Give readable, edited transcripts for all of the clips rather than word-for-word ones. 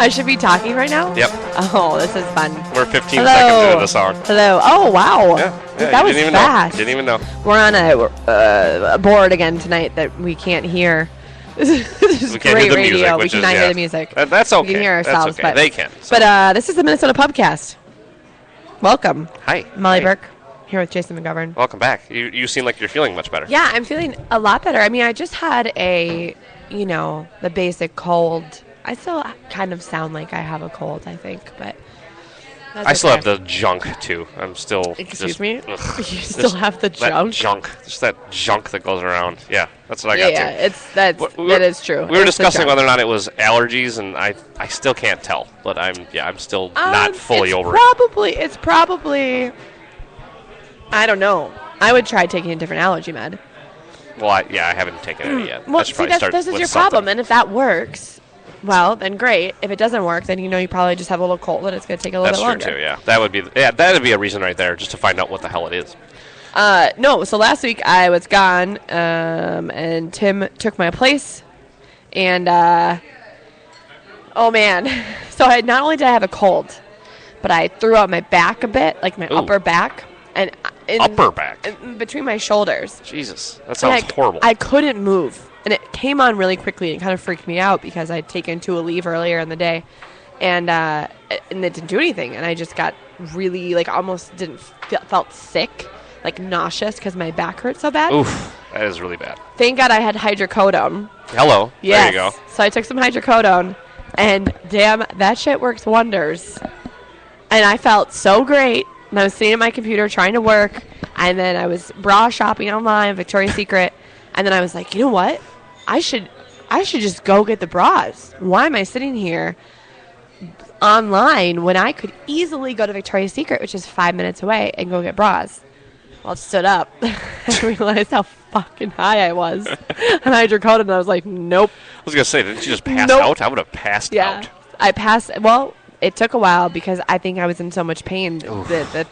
I should be talking right now? Yep. Oh, this is fun. We're 15 Hello. seconds into the song. Hello. Oh, wow. Yeah. That was fast. Didn't even know. We're on a board again tonight that we can't hear. This is We can't great hear the radio. music, We which cannot is, hear yeah. the music. That's okay. We can hear ourselves. That's okay. But, They can. So. But this is the Minnesota Pubcast. Welcome. Hi. Molly Hi. Burke here with Jason McGovern. Welcome back. You seem like you're feeling much better. Yeah, I'm feeling a lot better. I mean, I just had the basic cold. I still kind of sound like I have a cold, I think, but that's I still okay. have the junk, too. I'm still Excuse just, me? ugh. You still have the junk? That junk. Just that junk that goes around. Yeah, that's what I got, Yeah, too. that is true. We were It's the discussing junk. whether or not it was allergies, and I still can't tell. But I'm still not fully over it. It's probably, I don't know. I would try taking a different allergy med. Well, I haven't taken any yet. Well, I should probably start this is with your something. problem, and if that works, well, then great. If it doesn't work, then you probably just have a little cold, and it's going to take a little That's bit true longer. too. Yeah, that'd be a reason right there, just to find out what the hell it is. No, so last week I was gone, and Tim took my place, and oh man, so not only did I have a cold, but I threw out my back a bit, like my Ooh. upper back, and Upper back. between my shoulders. Jesus, that And sounds horrible. I couldn't move, and it came on really quickly and kind of freaked me out because I'd taken 2 a leave earlier in the day, and it didn't do anything, and I just got really almost felt sick, nauseous because my back hurt so bad. Oof, that is really bad. Thank God I had hydrocodone. Hello. Yes. There you go. So I took some hydrocodone, and damn, that shit works wonders. And I felt so great. And I was sitting at my computer trying to work, and then I was bra shopping online, Victoria's Secret, and then I was like, you know what? I should just go get the bras. Why am I sitting here online when I could easily go to Victoria's Secret, which is 5 minutes away, and go get bras? Well, I stood up and realized how fucking high I was on hydrocodone, and I was like, nope. I was gonna say, didn't you just pass Nope. out? I would have passed out. I passed. Well, it took a while because I think I was in so much pain that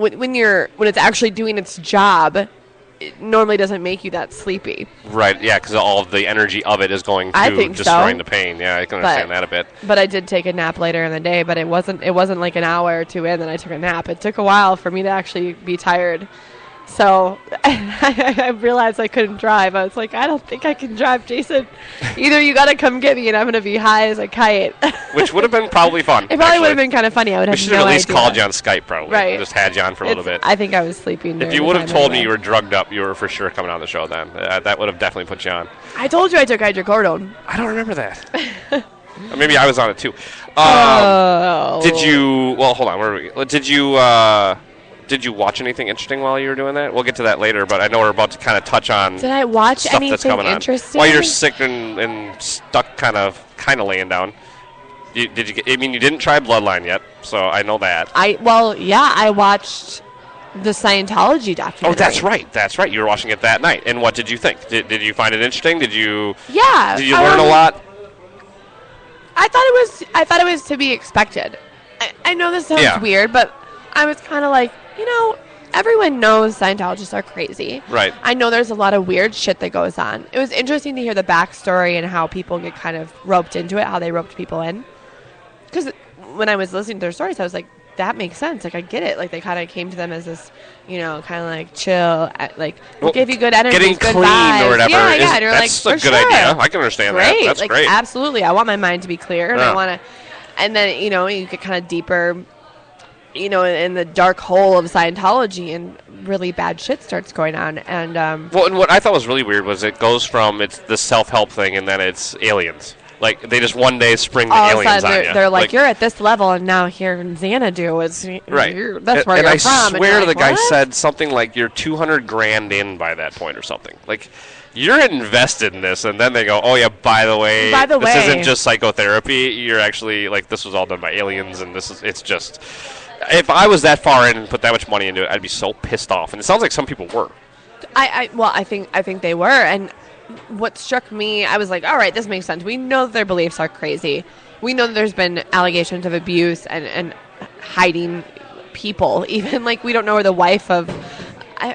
when it's actually doing its job, it normally doesn't make you that sleepy. Right. Yeah, because all of the energy of it is going I to think so. destroying the pain. Yeah, I can understand But- that a bit. But I did take a nap later in the day, but it wasn't like an hour or 2 in that I took a nap. It took a while for me to actually be tired. So I realized I couldn't drive. I was like, I don't think I can drive, Jason. Either you got to come get me and I'm going to be high as a kite. Which would have been probably fun. It probably would have been kind of funny. I would We have should no have at least idea. called you on Skype, probably. Right. Just had you on for a little bit. I think I was sleeping. If you would have told me you were drugged up, you were for sure coming on the show then. That would have definitely put you on. I told you I took hydrocodone. I don't remember that. Or maybe I was on it too. Did you? Well, hold on. Where are we? Did you watch anything interesting while you were doing that? We'll get to that later, but I know we're about to kind of touch on. Did I watch stuff that's anything coming interesting? on while you're sick and stuck, kind of laying down. You didn't try Bloodline yet, so I know that. I watched the Scientology documentary. Oh, that's right. You were watching it that night. And what did you think? Did you find it interesting? Did you learn a lot? I thought it was to be expected. I know this sounds weird, but I was kind of like, everyone knows Scientologists are crazy. Right. I know there's a lot of weird shit that goes on. It was interesting to hear the backstory and how people get kind of roped into it, how they roped people in. Because when I was listening to their stories, I was like, that makes sense. Like, I get it. Like, they kind of came to them as this, kind of like chill, we'll give you good energy, getting good clean vibes. or whatever. Yeah, they're that's like, a for good sure. idea. I can understand that. That's like, great. Absolutely. I want my mind to be clear, and Yeah. I want to. And then you get kind of deeper, in the dark hole of Scientology, and really bad shit starts going on. And Well, and what I thought was really weird was it goes from it's the self-help thing, and then it's aliens. Like, they just one day spring the all of a aliens sudden on you. they're like, you're at this level, and now here in Xanadu, it's right. that's where and you're I from. And swear you're the like, guy what? said something like, you're $200,000 in by that point or something. Like, you're invested in this, and then they go, oh yeah, by the way, this isn't just psychotherapy. You're actually, this was all done by aliens, and it's just, if I was that far in and put that much money into it, I'd be so pissed off. And it sounds like some people were. I think they were, and what struck me, I was like, all right, this makes sense. We know that their beliefs are crazy. We know that there's been allegations of abuse and hiding people. Even we don't know where the wife of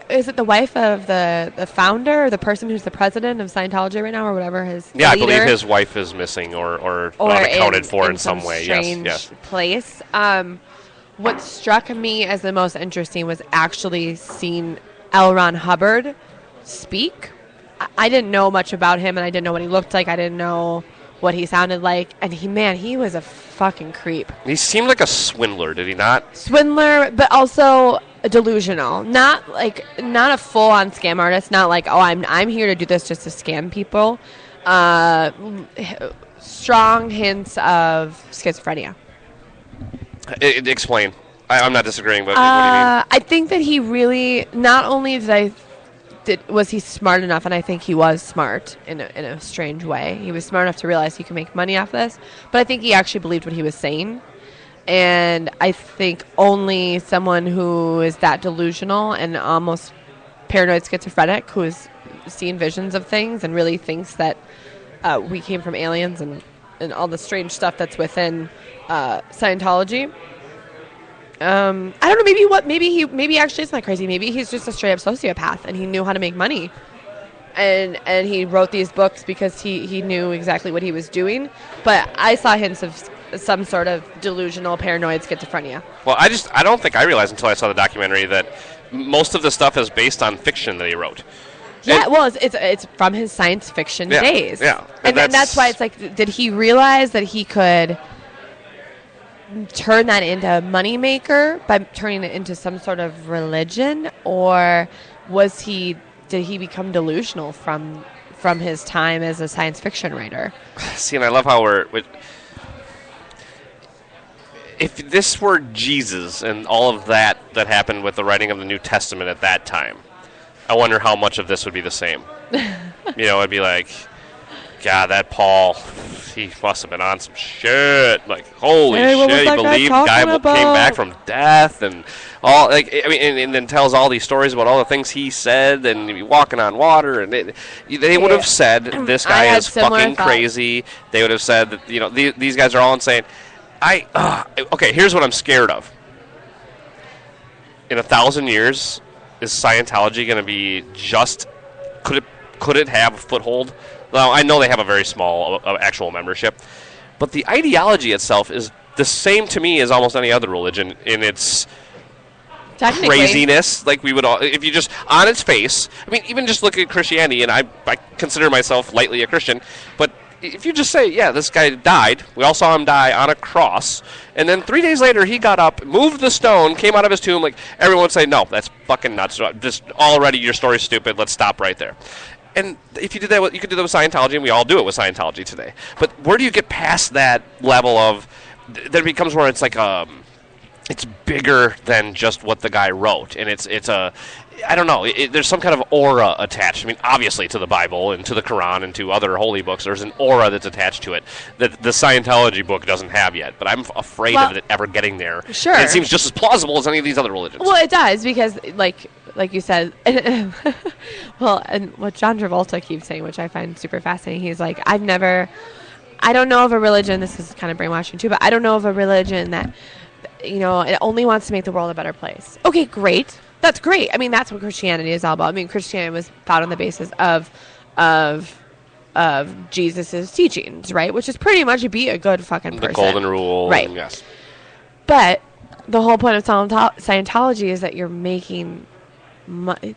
is it the wife of the founder, or the person who's the president of Scientology right now, or whatever his leader? I believe his wife is missing or unaccounted for in some way. Yes. Place. What struck me as the most interesting was actually seeing L. Ron Hubbard speak. I didn't know much about him, and I didn't know what he looked like. I didn't know what he sounded like, and he was a fucking creep. He seemed like a swindler, did he not? Swindler, but also delusional. Not a full-on scam artist. Not like, oh, I'm here to do this just to scam people. Strong hints of schizophrenia. Explain. I'm not disagreeing, but what do you mean? I think that he really, not only was he smart enough, and I think he was smart in a strange way. He was smart enough to realize he could make money off this, but I think he actually believed what he was saying. And I think only someone who is that delusional and almost paranoid schizophrenic, who has seen visions of things and really thinks that we came from aliens and all the strange stuff that's within Scientology. I don't know. Maybe actually it's not crazy. Maybe he's just a straight up sociopath, and he knew how to make money, and he wrote these books because he knew exactly what he was doing. But I saw hints of some sort of delusional, paranoid schizophrenia. Well, I don't think I realized until I saw the documentary that most of the stuff is based on fiction that he wrote. Yeah, it's from his science fiction days. Yeah, and that's why it's like, did he realize that he could turn that into a moneymaker by turning it into some sort of religion, or did he become delusional from his time as a science fiction writer? See, and I love how if this were Jesus and all of that happened with the writing of the New Testament at that time, I wonder how much of this would be the same. It'd be like, God, that Paul, he must have been on some shit. Like, holy shit, he believed guy came back from death and all. And then tells all these stories about all the things he said and he'd be walking on water. And they would have said this guy is fucking crazy. They would have said that these guys are all insane. Okay, here's what I'm scared of. In 1,000 years, is Scientology going to be just? Could it have a foothold? Now, I know they have a very small actual membership, but the ideology itself is the same to me as almost any other religion in its craziness. Like we would all, if you just, on its face, I mean, even just look at Christianity, and I consider myself lightly a Christian, but if you just say, yeah, this guy died, we all saw him die on a cross, and then 3 days later he got up, moved the stone, came out of his tomb, like everyone would say, no, that's fucking nuts. Just already your story's stupid. Let's stop right there. And if you did that, you could do that with Scientology, and we all do it with Scientology today. But where do you get past that level of? That it becomes where it's like it's bigger than just what the guy wrote, and it's a, I don't know. There's some kind of aura attached. I mean, obviously to the Bible and to the Quran and to other holy books, there's an aura that's attached to it that the Scientology book doesn't have yet. But I'm afraid of it ever getting there. Sure, and it seems just as plausible as any of these other religions. Well, it does because like you said, well, and what John Travolta keeps saying, which I find super fascinating, he's like, I don't know of a religion, this is kind of brainwashing too, but I don't know of a religion that, it only wants to make the world a better place. Okay, great. That's great. I mean, that's what Christianity is all about. I mean, Christianity was founded on the basis of Jesus' teachings, right? Which is pretty much be a good fucking person. The golden rule. Right. Yes. But the whole point of Scientology is that you're making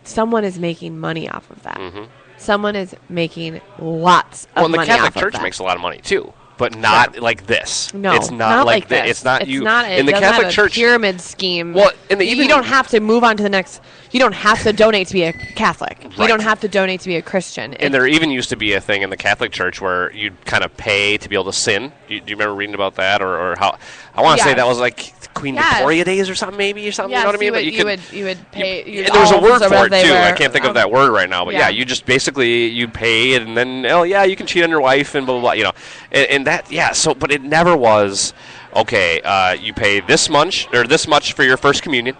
someone is making money off of that. Mm-hmm. Someone is making lots of money off of that. Well, and the Catholic Church makes a lot of money too, but not like this. No, it's not like this. It's not you. In the Catholic Church, pyramid scheme. Well, you don't have to move on to the next. You don't have to donate to be a Catholic. Right. You don't have to donate to be a Christian. And there even used to be a thing in the Catholic Church where you'd kind of pay to be able to sin. Do you remember reading about that, or how? I want to say that was like Queen Victoria days or something, maybe, or something. Yes, you know what I mean? But you would pay. And there's a word for it too. I can't think of that word right now. But you just basically you pay, and then you can cheat on your wife and blah blah blah. And that So, but it never was okay. You pay this much for your first communion.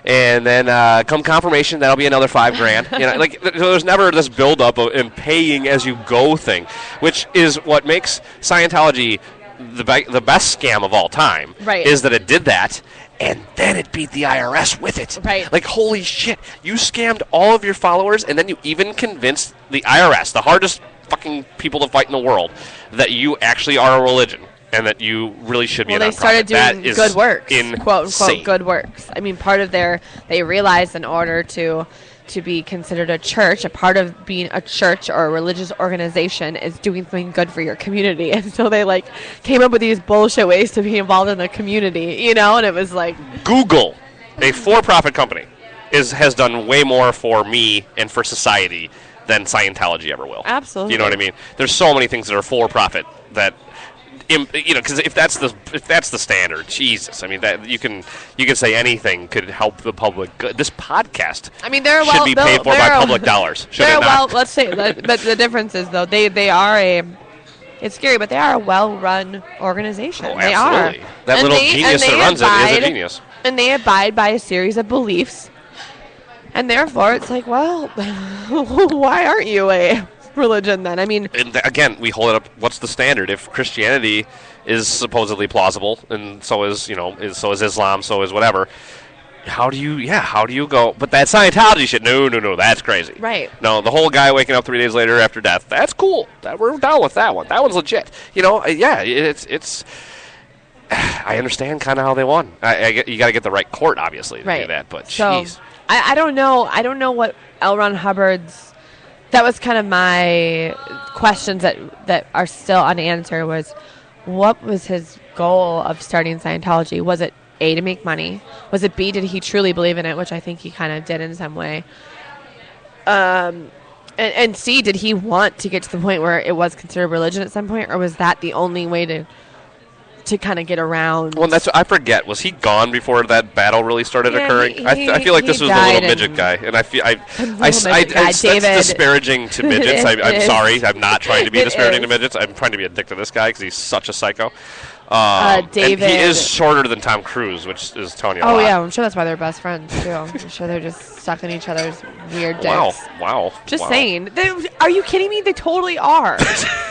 And then come confirmation, that'll be another $5,000. There's never this buildup of and paying as you go thing, which is what makes Scientology the best scam of all time is that it did that, and then it beat the IRS with it. Right. Like, holy shit, you scammed all of your followers, and then you even convinced the IRS, the hardest fucking people to fight in the world, that you actually are a religion and that you really should be a nonprofit. Well, they started doing good works, insane. quote unquote good works. I mean, part of they realized in order to be considered a church, a part of being a church or a religious organization is doing something good for your community. And so they like came up with these bullshit ways to be involved in the community, you know, and it was like Google, a for-profit company, has done way more for me and for society than Scientology ever will. Absolutely. You know what I mean? There's so many things that are for-profit that, you know, because if that's the standard, Jesus, I mean that you can say anything could help the public. This podcast, I mean, should be paid for by public dollars. Should it not? Let's say, but the difference is though they are it's scary, but they are a well-run organization. Oh, they absolutely. are. That little genius that runs it is a genius. And they abide by a series of beliefs, and therefore it's like, well, why aren't you a religion then? I mean, and again, we hold it up. What's the standard? If Christianity is supposedly plausible, and so is Islam, so is whatever. How do you go? But that Scientology shit, no, that's crazy. Right. No, the whole guy waking up 3 days later after death, that's cool. We're down with that one. That one's legit. You know, yeah, it's. I understand kind of how they won. You got to get the right court, obviously, to do that. But jeez, I don't know. I don't know what L. Ron Hubbard's. That was kind of my questions that are still unanswered. Was what was his goal of starting Scientology? Was it A, to make money? Was it B, did he truly believe in it, which I think he kind of did in some way? And C, did he want to get to the point where it was considered religion at some point, or was that the only way to kind of get around? Well, I forget. Was he gone before that battle really started occurring? I feel like this was the little midget guy, and that's disparaging to midgets. I'm sorry. I'm not trying to be disparaging to midgets. I'm trying to be a dick to this guy because he's such a psycho. David. And he is shorter than Tom Cruise, which is telling you a lot. Oh, yeah. I'm sure that's why they're best friends, too. I'm sure they're just stuck in each other's weird dicks. Wow. Just saying. Are you kidding me? They totally are.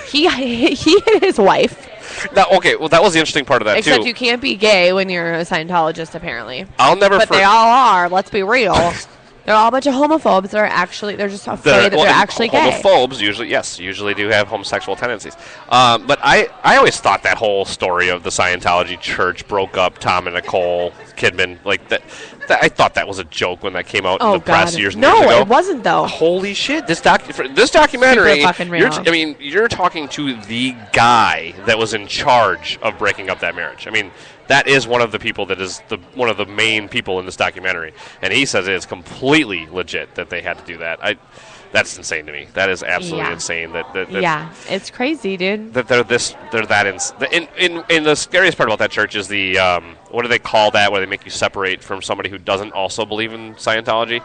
He hit his wife. Now, okay, well, that was the interesting part of that, Except you can't be gay when you're a Scientologist, apparently. But they all are. Let's be real. They're all a bunch of homophobes. They're just afraid that they're actually gay. Homophobes usually do have homosexual tendencies. But I always thought that whole story of the Scientology church broke up Tom and Nicole Kidman, like that. I thought that was a joke when that came out in the press years and years ago. No, it wasn't though. Holy shit! This documentary. Super fucking real. You're talking to the guy that was in charge of breaking up that marriage. I mean, that is one of the people that is one of the main people in this documentary, and he says it is completely legit that they had to do that. That's insane to me. That is absolutely insane. That it's crazy, dude. That they're that in the scariest part about that church is the what do they call that? Where they make you separate from somebody who doesn't also believe in Scientology.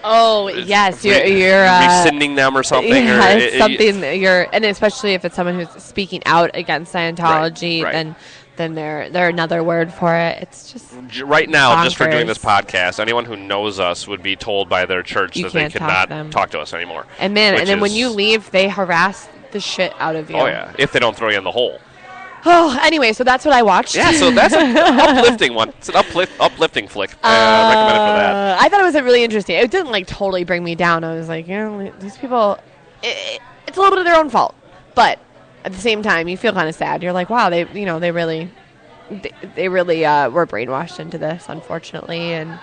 Oh yes, you're rescinding them or something. Yeah, it's something and especially if it's someone who's speaking out against Scientology, right. Then they're another word for it. It's just right now, bonkers. Just for doing this podcast, anyone who knows us would be told by their church that they could not talk to us anymore. And then when you leave, they harass the shit out of you. Oh yeah, if they don't throw you in the hole. Oh, anyway, so that's what I watched. Yeah, so that's an uplifting one. It's an uplifting flick. I recommend it for that. I thought it was really interesting. It didn't totally bring me down. I was like, these people, it's a little bit of their own fault, but at the same time, you feel kind of sad. You're like, wow, they really were brainwashed into this, unfortunately, and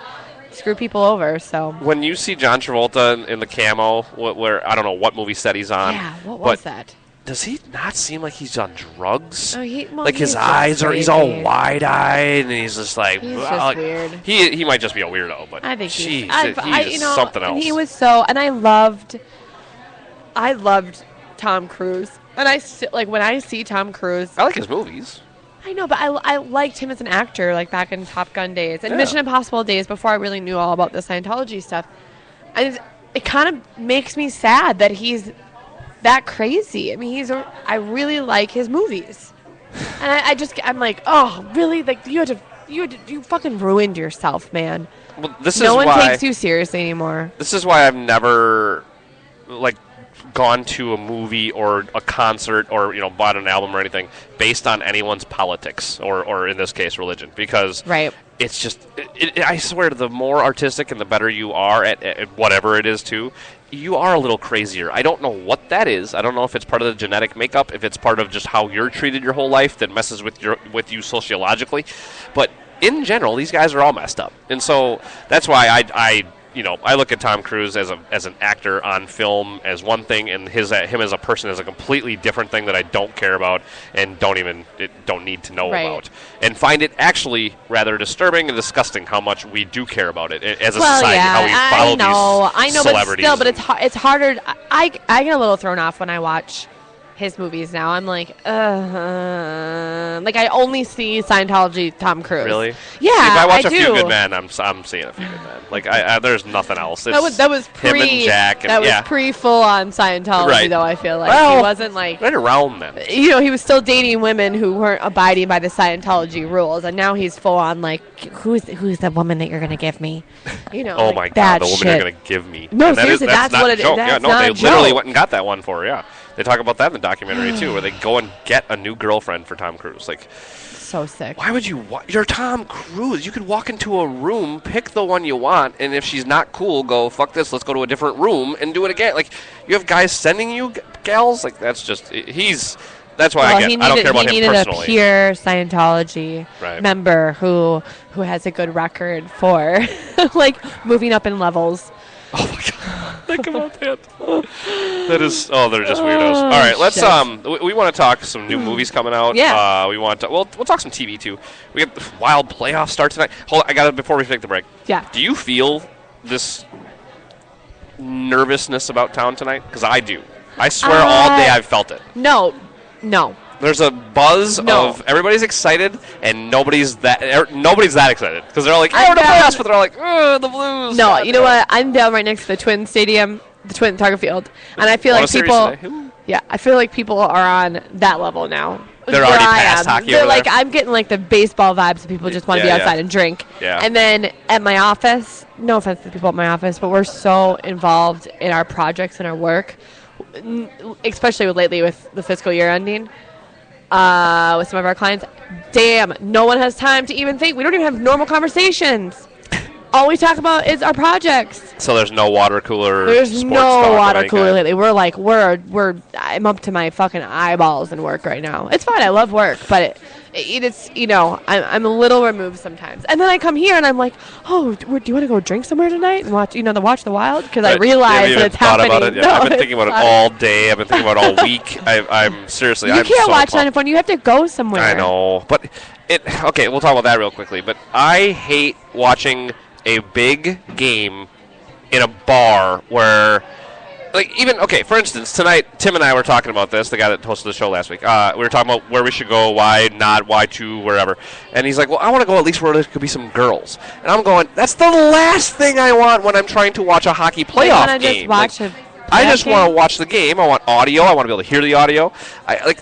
screw people over. So when you see John Travolta in the camo, where I don't know what movie set he's on. Yeah, what was that? Does he not seem like he's on drugs? Oh, his eyes he's all wide-eyed, and he's just like, he's just weird. He might just be a weirdo, but I think he's something else. And he was so, and I loved Tom Cruise. And I when I see Tom Cruise, I like his movies. I know, but I liked him as an actor, back in Top Gun days and Mission Impossible days before I really knew all about the Scientology stuff. And it kind of makes me sad that he's that crazy. I mean, I really like his movies, and I'm like, oh, really? You fucking ruined yourself, man. Well, no one takes you seriously anymore. This is why I've never gone to a movie or a concert or bought an album or anything based on anyone's politics or in this case religion, because it's just I swear, the more artistic and the better you are at whatever it is too, you are a little crazier. I don't know what that is. I don't know if it's part of the genetic makeup, if it's part of just how you're treated your whole life that messes with you sociologically, but in general, these guys are all messed up. And so that's why I look at Tom Cruise as an actor on film as one thing, and him as a person as a completely different thing that I don't care about and don't need to know about, and find it actually rather disturbing and disgusting how much we do care about it as a society. How we follow these celebrities. But it's harder. I get a little thrown off when I watch his movies now. I'm like, I only see Scientology Tom Cruise. Really? Yeah, see, if I watch A Few Good Men, I'm seeing A Few Good Men. Like, there's nothing else. It's that was pre him and Jack. And, that was pre full on Scientology, though. I feel like he wasn't like right around then. He was still dating women who weren't abiding by the Scientology rules, and now he's full on like, who's the woman that you're gonna give me? Oh my God, the woman you're gonna give me. No, seriously, that's what it is. They literally went and got that one for her. Yeah. They talk about that in the documentary, too, where they go and get a new girlfriend for Tom Cruise. Like, so sick. Why would you you're Tom Cruise. You could walk into a room, pick the one you want, and if she's not cool, go, fuck this, let's go to a different room and do it again. Like, you have guys sending you gals? Like, that's just, that's why I don't care about him personally. He needed a pure Scientology member who has a good record for, like, moving up in levels. Oh my God! Think about that. That is. Oh, they're just weirdos. All right, let's. We want to talk some new movies coming out. Yeah. We want to. We'll talk some TV too. We got the Wild playoff start tonight. Hold on, I got it before we take the break. Yeah. Do you feel this nervousness about town tonight? Because I do. I swear, all day I've felt it. No. There's a buzz of everybody's excited and nobody's that excited because they're all like, "Oh, the playoffs," but they're all like, "Oh, the Blues." No, you know what? I'm down right next to the Twin Stadium, the Twin Target Field, and I feel like people. Yeah, I feel like people are on that level now. They're already past hockey. They're like, I'm getting like the baseball vibes. People just want to be outside and drink. Yeah. And then at my office, no offense to the people at my office, but we're so involved in our projects and our work, especially lately with the fiscal year ending. With some of our clients, damn, no one has time to even think. We don't even have normal conversations. All we talk about is our projects. So there's no water cooler. There's no water cooler lately. We're like, I'm up to my fucking eyeballs in work right now. It's fine. I love work, but it's I'm a little removed sometimes. And then I come here and I'm like, oh, do you want to go drink somewhere tonight and watch the Wild? Because I realize that it's happening. About it? Yeah, I've been thinking about it all day. I've been thinking about it all week. I'm seriously. You can't watch it on your phone. You have to go somewhere. I know, but okay. We'll talk about that real quickly. But I hate watching a big game in a bar where, like, even, okay, for instance, tonight, Tim and I were talking about this, the guy that hosted the show last week. We were talking about where we should go, why not, why to, wherever. And he's like, well, I want to go at least where there could be some girls. And I'm going, that's the last thing I want when I'm trying to watch a hockey playoff game. I just want to watch the game. I want audio. I want to be able to hear the audio.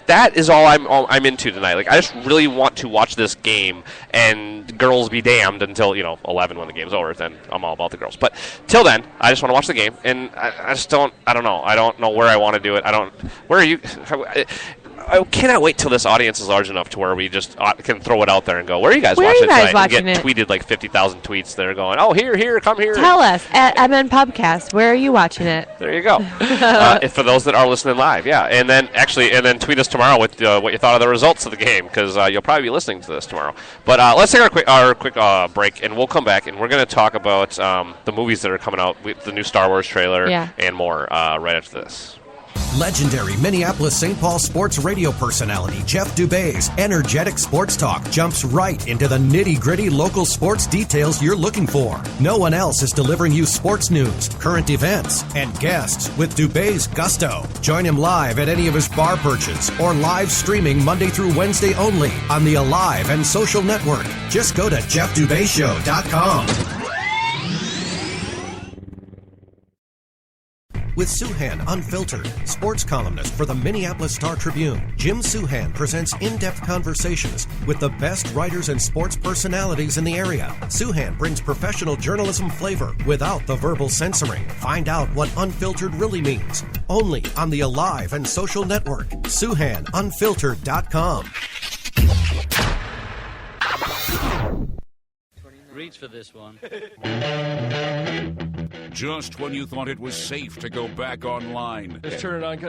That is all I'm into tonight. Like, I just really want to watch this game, and girls be damned until 11 when the game's over. Then I'm all about the girls. But till then, I just want to watch the game, and I just don't. I don't know. I don't know where I want to do it. Where are you? I cannot wait till this audience is large enough to where we just can throw it out there and go, where are you guys watching it tonight? And get tweeted like 50,000 tweets that are going, oh, here, come here. Tell us at MN Pubcast, where are you watching it? There you go. For those that are listening live, yeah. And then tweet us tomorrow with what you thought of the results of the game, because you'll probably be listening to this tomorrow. But let's take our quick break, and we'll come back, and we're going to talk about the movies that are coming out, with the new Star Wars trailer and more right after this. Legendary Minneapolis-St. Paul sports radio personality Jeff Dubé's energetic sports talk jumps right into the nitty-gritty local sports details you're looking for. No one else is delivering you sports news, current events, and guests with Dubé's gusto. Join him live at any of his bar perches or live streaming Monday through Wednesday only on the Alive and Social Network. Just go to JeffDubéShow.com. With Souhan Unfiltered, sports columnist for the Minneapolis Star-Tribune, Jim Souhan presents in-depth conversations with the best writers and sports personalities in the area. Souhan brings professional journalism flavor without the verbal censoring. Find out what unfiltered really means. Only on the Alive and Social Network. SouhanUnfiltered.com. Reach for this one. Just when you thought it was safe to go back online. Just turn it on.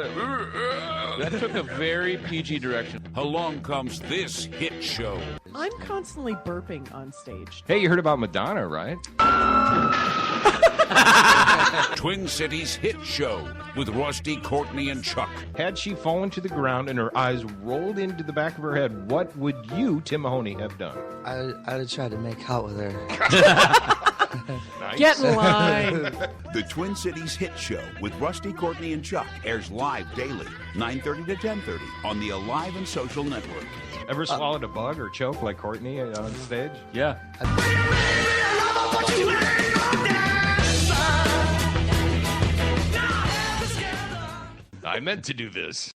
That took a very PG direction. Along comes this hit show. I'm constantly burping on stage. Hey, you heard about Madonna, right? Twin Cities hit show with Rusty, Courtney, and Chuck. Had she fallen to the ground and her eyes rolled into the back of her head, what would you, Tim Mahoney, have done? I'd have tried to make out with her. Nice. Get in line. The Twin Cities hit show with Rusty, Courtney, and Chuck airs live daily, 9:30 to 10:30 on the Alive and Social Network. Ever swallowed a bug or choke like Courtney on stage? Yeah. I meant to do this.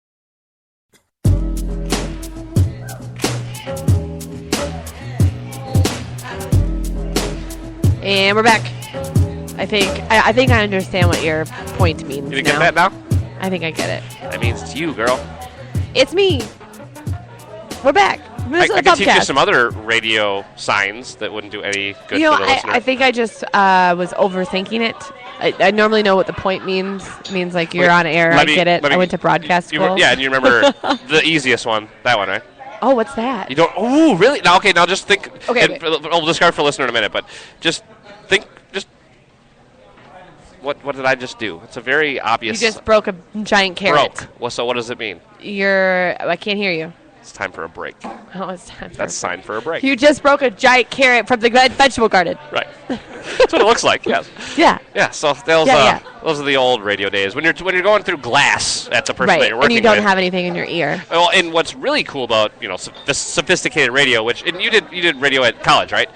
And we're back. I think I understand what your point means. You get that now? I think I get it. That means it's you, girl. It's me. We're back. I can teach you some other radio signs that wouldn't do any good for the listener. I think I just was overthinking it. I normally know what the point means. It means like you're on air. I get it. I went to broadcast school. Yeah, and you remember the easiest one. That one, right? Oh, what's that? You don't. Oh, really? Now, okay. Now, just think. Okay. We'll discard for listener in a minute, but just think. Just what did I just do? It's a very obvious. You just broke a giant carrot. Broke. Well, so what does it mean? I can't hear you. It's time for a break. Oh, it's time. That's a sign for a break. You just broke a giant carrot from the vegetable garden. Right. That's what it looks like. Yes. Yeah. Yeah. So those are the old radio days when you're going through glass at the person that you're working with. And you don't have anything in your ear. Well, and what's really cool about this sophisticated radio, and you did radio at college, right?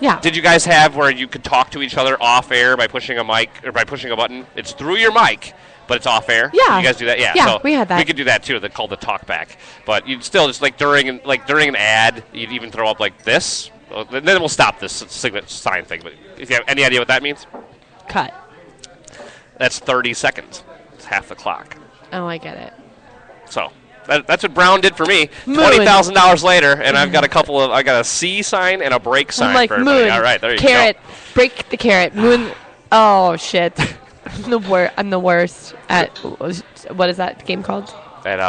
Yeah. Did you guys have where you could talk to each other off air by pushing a mic or by pushing a button? It's through your mic, but it's off air. Yeah. You guys do that? Yeah. Yeah, so we had that. We could do that too. They're called the talkback. But you'd still just during an ad, you'd even throw up like this. Then we'll stop this sign thing. But if you have any idea what that means? Cut. That's 30 seconds. It's half the clock. Oh, I get it. So. That's what Brown did for me. $20,000 later, and I got a C sign and a break sign like for everybody. Moon. All right, there you carrot, go. Break the carrot. Moon. Oh shit, I'm the worst at what is that game called? At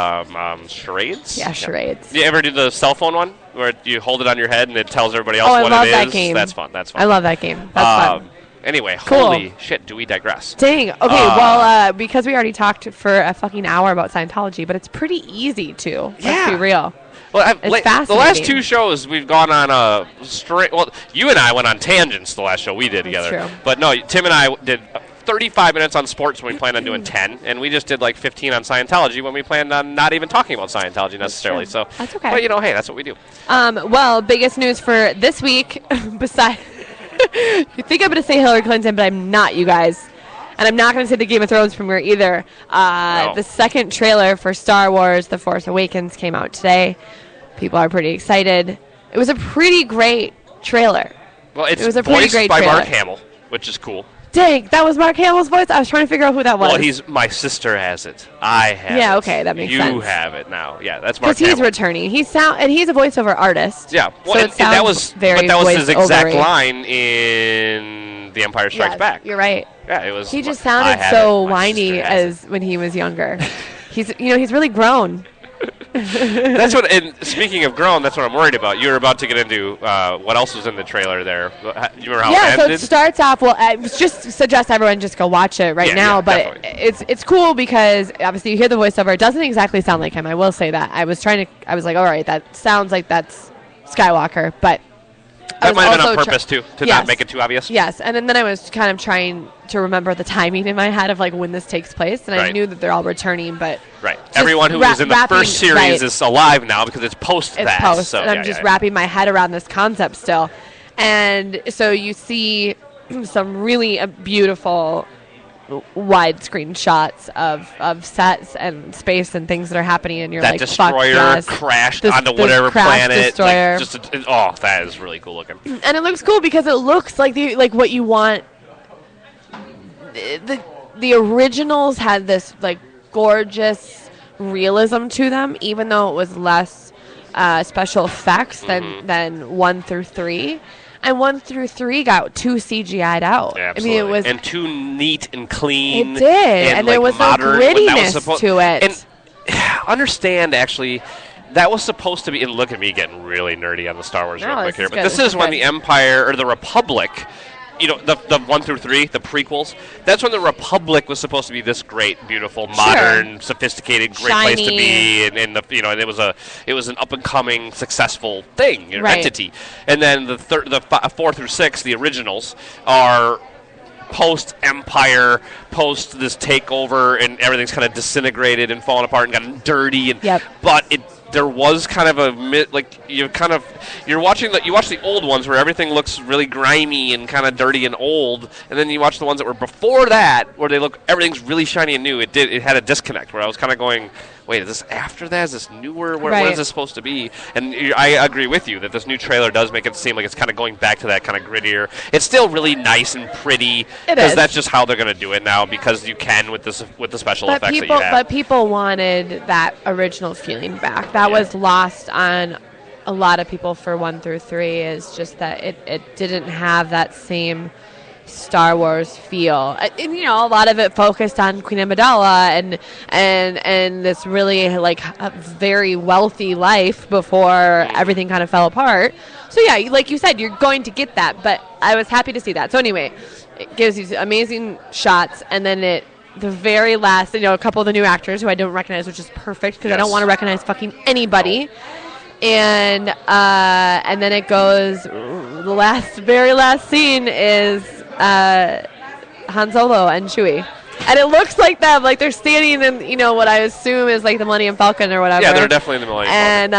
charades. Yeah, charades. You ever do the cell phone one where you hold it on your head and it tells everybody else what it is? I love that game. That's fun. I love that game. That's fun. Anyway, cool. Holy shit, do we digress? Dang. Okay, well, because we already talked for a fucking hour about Scientology, but it's pretty easy to. Yeah. Let's be real. Well, it's fascinating. The last two shows we've gone on a straight. Well, you and I went on tangents the last show we did together. That's true. But no, Tim and I did 35 minutes on sports when we planned on doing 10, and we just did like 15 on Scientology when we planned on not even talking about Scientology necessarily. So that's okay. But hey, that's what we do. Well, biggest news for this week, besides. You think I'm going to say Hillary Clinton, but I'm not, you guys. And I'm not going to say the Game of Thrones premiere either. No. The second trailer for Star Wars The Force Awakens came out today. People are pretty excited. It was a pretty great trailer. Well, it was a voiced pretty great by trailer. Mark Hamill, which is cool. Dang, that was Mark Hamill's voice? I was trying to figure out who that was. Well, my sister has it. I have it. Yeah, okay, that makes sense. You have it now. Yeah, that's Mark Hamill. Because he's returning. And he's a voiceover artist. Yeah, well, so and that was his exact line in The Empire Strikes Back. You're right. Yeah, it was. He just sounded so whiny as when he was younger. He's really grown. That's what. And speaking of grown, that's what I'm worried about. You were about to get into what else was in the trailer there. You remember how it ended? So it starts off. Well, I just suggest everyone just go watch it now. But it's cool because obviously you hear the voiceover. It doesn't exactly sound like him. I will say that. I was like, all right, that sounds like that's Skywalker, but. That might have been on purpose, too, to not make it too obvious. Yes, and then I was kind of trying to remember the timing in my head of, like, when this takes place, and I knew that they're all returning, but... Right. Everyone who was in the first series is alive now because it's post that. It's post, so, and I'm just wrapping my head around this concept still. And so you see some really beautiful widescreen shots of sets and space and things that are happening, and you're that like, destroyer fuck yes. crashed onto whatever planet. Like, that is really cool looking. And it looks cool because it looks like what you want. The originals had this like gorgeous realism to them, even though it was less special effects than 1 through 3. And 1 through 3 got too CGI'd out. Yeah, absolutely. I mean, it was and too neat and clean. It did, and there was modern, no grittiness to it. And understand, actually, that was supposed to be. And look at me getting really nerdy on the Star Wars real quick here. But this is when the Empire or the Republic. The 1 through 3, the prequels, that's when the Republic was supposed to be this great, beautiful, modern, sophisticated, great Shiny. place to be, and and it was an up and coming, successful thing, entity. And then the 4 through 6, the originals, are post Empire, post this takeover, and everything's kind of disintegrated and fallen apart and gotten dirty. But there was kind of you watch the old ones where everything looks really grimy and kind of dirty and old, and then you watch the ones that were before that where everything's really shiny and new. It had a disconnect where I was kind of going, wait, is this after that? Is this newer? What is this supposed to be? And I agree with you that this new trailer does make it seem like it's kind of going back to that kind of grittier. It's still really nice and pretty because that's just how they're going to do it now, because you can with the special effects that you have. But people wanted that original feeling back. That was lost on a lot of people for 1 through 3. Is just that it didn't have that same Star Wars feel, and a lot of it focused on Queen Amidala and this really like a very wealthy life before everything kind of fell apart. So yeah, like you said, you're going to get that, but I was happy to see that. So anyway, it gives you amazing shots, and then the very last, a couple of the new actors who I don't recognize, which is perfect because I don't want to recognize fucking anybody. And then it goes. The very last scene is Han Solo and Chewie, and it looks like them, like they're standing in what I assume is like the Millennium Falcon or whatever. Yeah, they're definitely in the Millennium Falcon.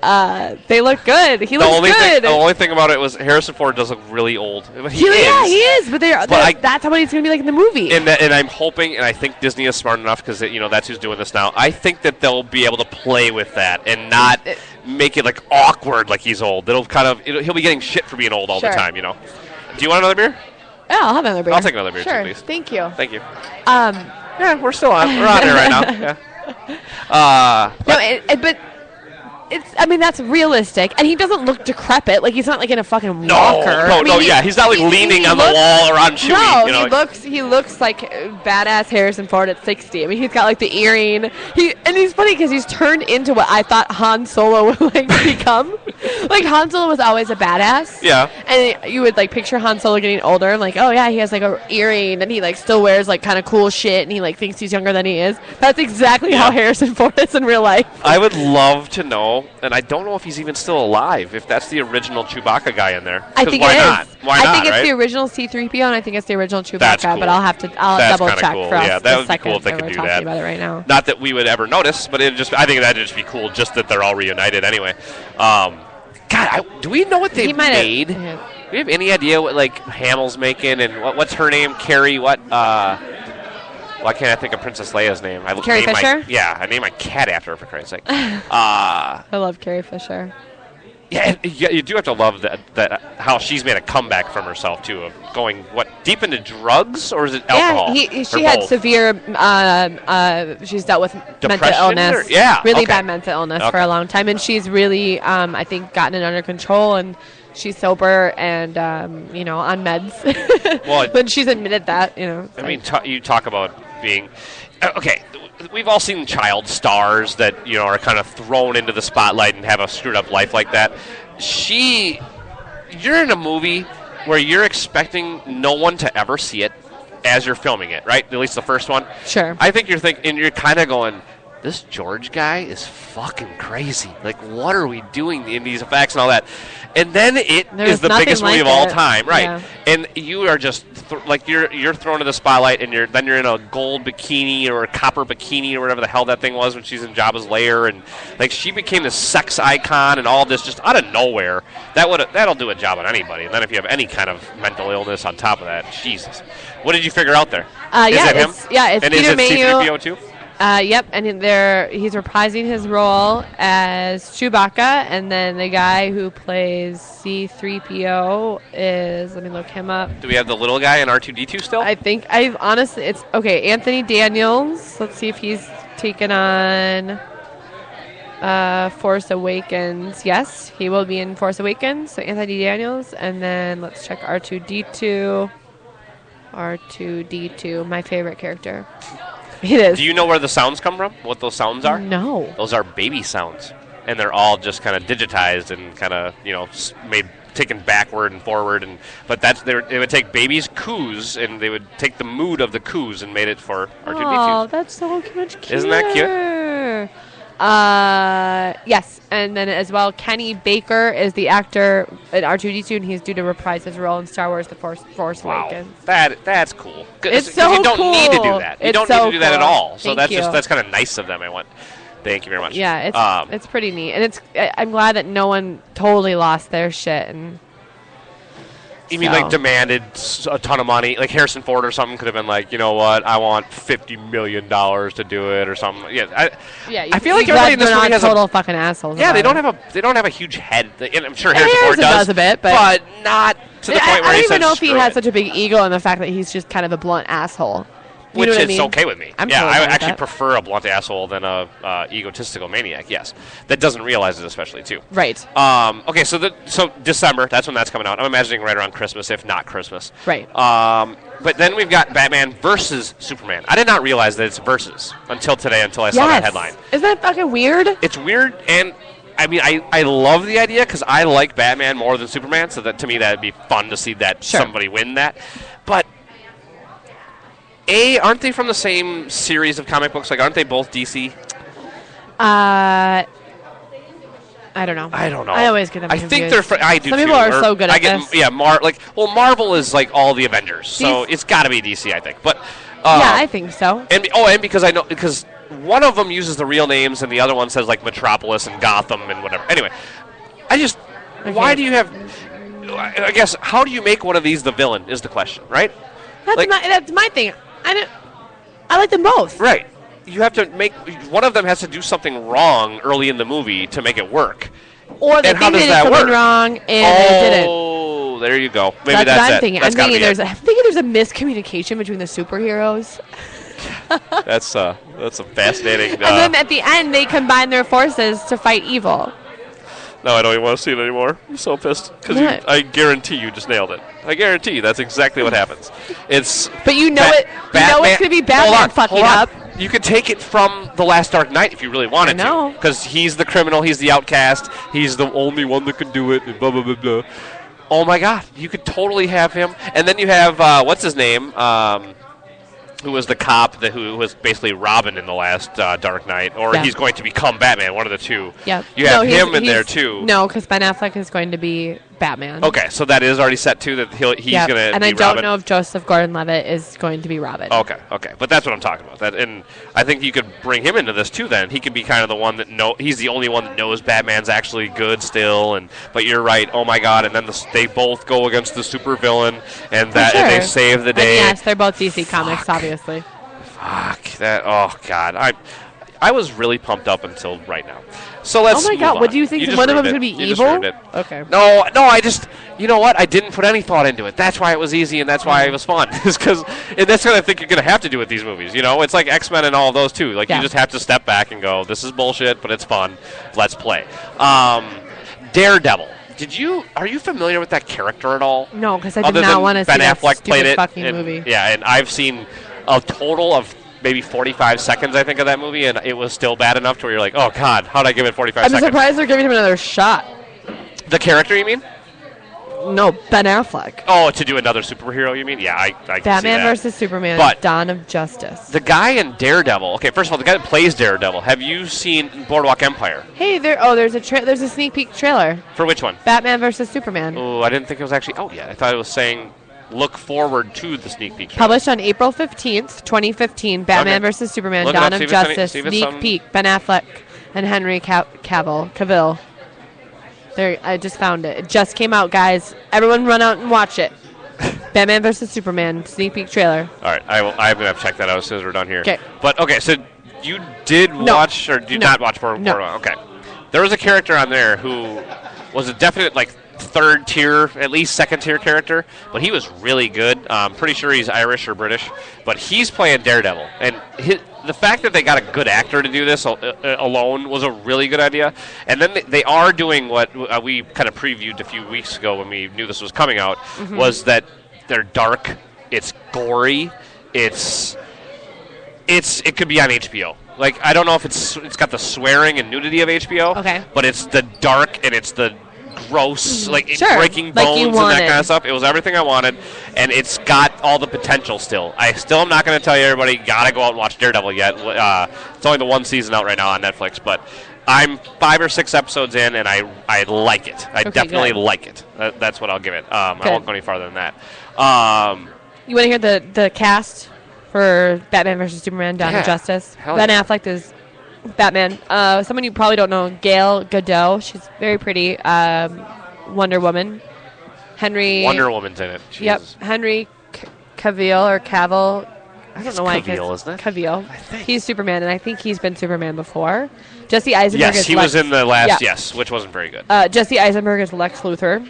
And they look good. He looks good. The only thing about it was Harrison Ford does look really old. He is, but that's what he's going to be like in the movie. And I'm hoping, and I think Disney is smart enough because that's who's doing this now. I think that they'll be able to play with that and not make it like awkward like he's old. He'll be getting shit for being old all the time. Do you want another beer? Yeah, I'll have another beer. I'll take another beer too, please. Thank you. Thank you. Yeah, we're still on. We're on here right now. Yeah. But that's realistic, and he doesn't look decrepit. Like he's not like in a fucking walker. He's not like leaning on the wall or on Chewie. No, he looks like badass Harrison Ford at 60. I mean, he's got like the earring. He's funny because he's turned into what I thought Han Solo would like become. Like Han Solo was always a badass. Yeah. And you would like picture Han Solo getting older, and like, oh yeah, he has like a earring, and he like still wears like kind of cool shit, and he like thinks he's younger than he is. That's exactly how Harrison Ford is in real life. I would love to know. And I don't know if he's even still alive, if that's the original Chewbacca guy in there. I think why it not? is. Why not, I think it's right? the original C-3PO, and I think it's the original Chewbacca, That's cool. but I'll double check cool. for us. Yeah, that would be cool if they could do that. We're talking about it right now. Not that we would ever notice, but I think that'd just be cool, just that they're all reunited anyway. Do we know what they've made? Do we have any idea what like Hamill's making, and what's her name? Carrie, what? Why can't I think of Princess Leia's name? Carrie Fisher? I named my cat after her, for Christ's sake. I love Carrie Fisher. Yeah, you do have to love that how she's made a comeback from herself, too, of going, deep into drugs, or is it alcohol? Yeah, she had severe, she's dealt with mental illness. Really bad mental illness for a long time, and she's really, I think, gotten it under control, and she's sober and, on meds. But she's admitted that, I mean, you talk about being... Okay, we've all seen child stars that, are kind of thrown into the spotlight and have a screwed up life like that. You're in a movie where you're expecting no one to ever see it as you're filming it, right? At least the first one. Sure. I think you're kind of going, this George guy is fucking crazy. Like, what are we doing in these effects and all that? And then is the biggest movie of all time, right? Yeah. And you are just you're thrown to the spotlight, and you're in a gold bikini or a copper bikini or whatever the hell that thing was when she's in Jabba's lair, and like she became this sex icon and all this just out of nowhere. That'll do a job on anybody. And then if you have any kind of mental illness on top of that, Jesus, what did you figure out there? Is it him? It's and Peter is it Mayhew. C-3PO too? Yep, and he's reprising his role as Chewbacca, and then the guy who plays C-3PO is, let me look him up. Do we have the little guy in R2-D2 still? Honestly, it's, okay, Anthony Daniels. Let's see if he's taken on Force Awakens. Yes, he will be in Force Awakens, so Anthony Daniels, and then let's check R2-D2. R2-D2, my favorite character. It is. Do you know where the sounds come from? What those sounds are? No. Those are baby sounds, and they're all just kind of digitized and kind of taken backward and forward. But they would take babies' coos, and they would take the mood of the coos and made it for R2-D2. Oh, that's so much cute. Isn't that cute? Yes, and then as well, Kenny Baker is the actor in R2-D2, and he's due to reprise his role in Star Wars: The Force Awakens. That's cool. It's so you don't cool. need to do that. You don't need to do that at all. So Thank you. that's kind of nice of them. Thank you very much. Yeah, it's pretty neat, and I'm glad that no one totally lost their shit. And you mean like demanded a ton of money? Like Harrison Ford or something could have been like, you know what, I want $50 million to do it or something. Yeah, I feel like everybody in this movie has total fucking assholes. Yeah, they don't have a huge head. And I'm sure Harrison Ford does a bit, but not to the point where I don't even know if he has such a big ego in the fact that he's just kind of a blunt asshole. Which is is okay with me. I'm I totally actually prefer a blunt asshole than a egotistical maniac. Yes, that doesn't realize it, especially too. Right. Okay, so December. That's when that's coming out. I'm imagining right around Christmas, if not Christmas. Right. But then we've got Batman versus Superman. I did not realize that it's versus until today, until I saw that headline. Isn't that fucking weird? It's weird, and I mean, I love the idea because I like Batman more than Superman. So that to me, that'd be fun to see that somebody win that. But aren't they from the same series of comic books? Like, aren't they both DC? I don't know. I always get them confused. I think they're. I do. Some too. people are so good at this. Yeah, Marvel is like all the Avengers, so it's got to be DC, I think. But yeah, I think so. And because I know because one of them uses the real names and the other one says like Metropolis and Gotham and whatever. Anyway, why do you have? I guess how do you make one of these the villain is the question, right? That's my thing. I like them both. Right. You have to make one of them has to do something wrong early in the movie to make it work. Or they did something wrong and they didn't. Oh, there you go. Maybe that's what I'm it. thinking. I'm thinking there's a miscommunication between the superheroes. That's a fascinating. And then at the end, they combine their forces to fight evil. No, I don't even want to see it anymore. I'm so pissed because I guarantee you just nailed it. I guarantee you that's exactly what happens. But you know it's going to be Batman fucking up. You could take it from The Last Dark Knight if you really wanted to. Because he's the criminal, he's the outcast, he's the only one that can do it, and blah, blah, blah, blah. Oh, my God. You could totally have him. And then you have, what's his name? Who was the cop who was basically Robin in the last Dark Knight, or he's going to become Batman, one of the two. Yeah. You have him in there, too. No, because Ben Affleck is going to be Batman. Okay, so that is already set, too, that he's going to be Robin. And I don't know if Joseph Gordon-Levitt is going to be Robin. Okay. But that's what I'm talking about. And I think you could bring him into this, too, then. He could be kind of the one that he's the only one that knows Batman's actually good still. But you're right. Oh, my God. And then they both go against the supervillain, and they save the day. And yes, they're both DC Comics, obviously. Fuck. Oh, God. I was really pumped up until right now. So let's. Oh my God! What do you think? One of them is going to be evil? Okay. No. I just. You know what? I didn't put any thought into it. That's why it was easy, and that's why it was fun. And that's what I think you're going to have to do with these movies. You know, it's like X-Men and all of those too. Like you just have to step back and go, "This is bullshit, but it's fun. Let's play." Daredevil. Are you familiar with that character at all? No, because I did not want to see that stupid fucking movie. Yeah, and I've seen a total of maybe 45 seconds, I think, of that movie, and it was still bad enough to where you're like, oh, God, how'd I give it 45 seconds? I'm surprised they're giving him another shot. The character, you mean? No, Ben Affleck. Oh, to do another superhero, you mean? Yeah, I can see Batman that. versus Superman, But Dawn of Justice. the guy in Daredevil. Okay, first of all, the guy that plays Daredevil. Have you seen Boardwalk Empire? Hey, there's a sneak peek trailer. For which one? Batman versus Superman. Oh, I didn't think it was actually out yet. I thought it was saying look forward to the sneak peek trailer. Published on April 15th, 2015. Batman versus Superman, Look it Dawn up, of see if it's Justice, see if it's sneak something- peek. Ben Affleck and Henry Cavill. There, I just found it. It just came out, guys. Everyone run out and watch it. Batman versus Superman, sneak peek trailer. All right, I'm going to have to check that out as soon as we're done here. 'Kay. But, okay, so you did watch or did not watch Boardwalk? Okay. There was a character on there who was a definite, like, third tier, at least second tier character, but he was really good. I'm pretty sure he's Irish or British, but he's playing Daredevil. And the fact that they got a good actor to do this alone was a really good idea. And then they are doing what we kind of previewed a few weeks ago when we knew this was coming out, was that they're dark, it's gory, it could be on HBO. Like, I don't know if it's got the swearing and nudity of HBO, Okay. but it's the dark and it's the gross, like Sure, breaking like bones you and that wanted. kind of stuff. It was everything I wanted, and it's got all the potential still. I still am not going to tell you everybody got to go out and watch Daredevil yet. It's only the one season out right now on Netflix, but I'm 5 or 6 episodes in, and I like it. I definitely good. like it. That's what I'll give it. I Good. won't go any farther than that. You want to hear the cast for Batman versus Superman, Dawn of Justice? Hell Ben yeah. Affleck is Batman. Someone you probably don't know, Gal Gadot. She's very pretty. Wonder Woman. Wonder Woman's in it. Yep. Jesus. Henry Cavill or Cavill. I don't know why. Cavill, isn't it? Cavill. He's Superman, and I think he's been Superman before. Jesse Eisenberg Yes, is he Lex. was in the last, Yeah. yes, which wasn't very good. Jesse Eisenberg is Lex Luthor.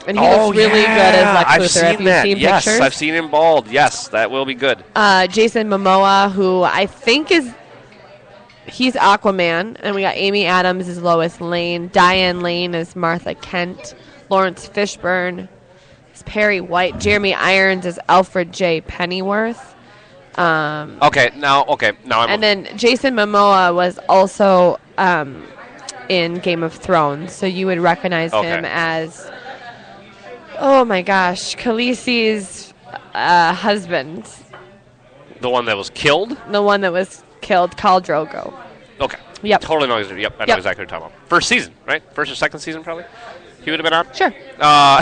And he looks really good as Lex I've Luthor. seen Have you that. seen Yes, pictures? I've seen him bald. Yes, that will be good. Jason Momoa, who I think he's Aquaman, and we got Amy Adams as Lois Lane, Diane Lane as Martha Kent, Lawrence Fishburne as Perry White, Jeremy Irons as Alfred J. Pennyworth. Okay, now I'm. And then Jason Momoa was also in Game of Thrones, so you would recognize him as, oh my gosh, Khaleesi's husband. The one that was killed? The one that was killed, Khal Drogo. Okay. Yep. Totally know. I know exactly what you're talking about. First season, right? First or second season, probably? He would have been on? Sure.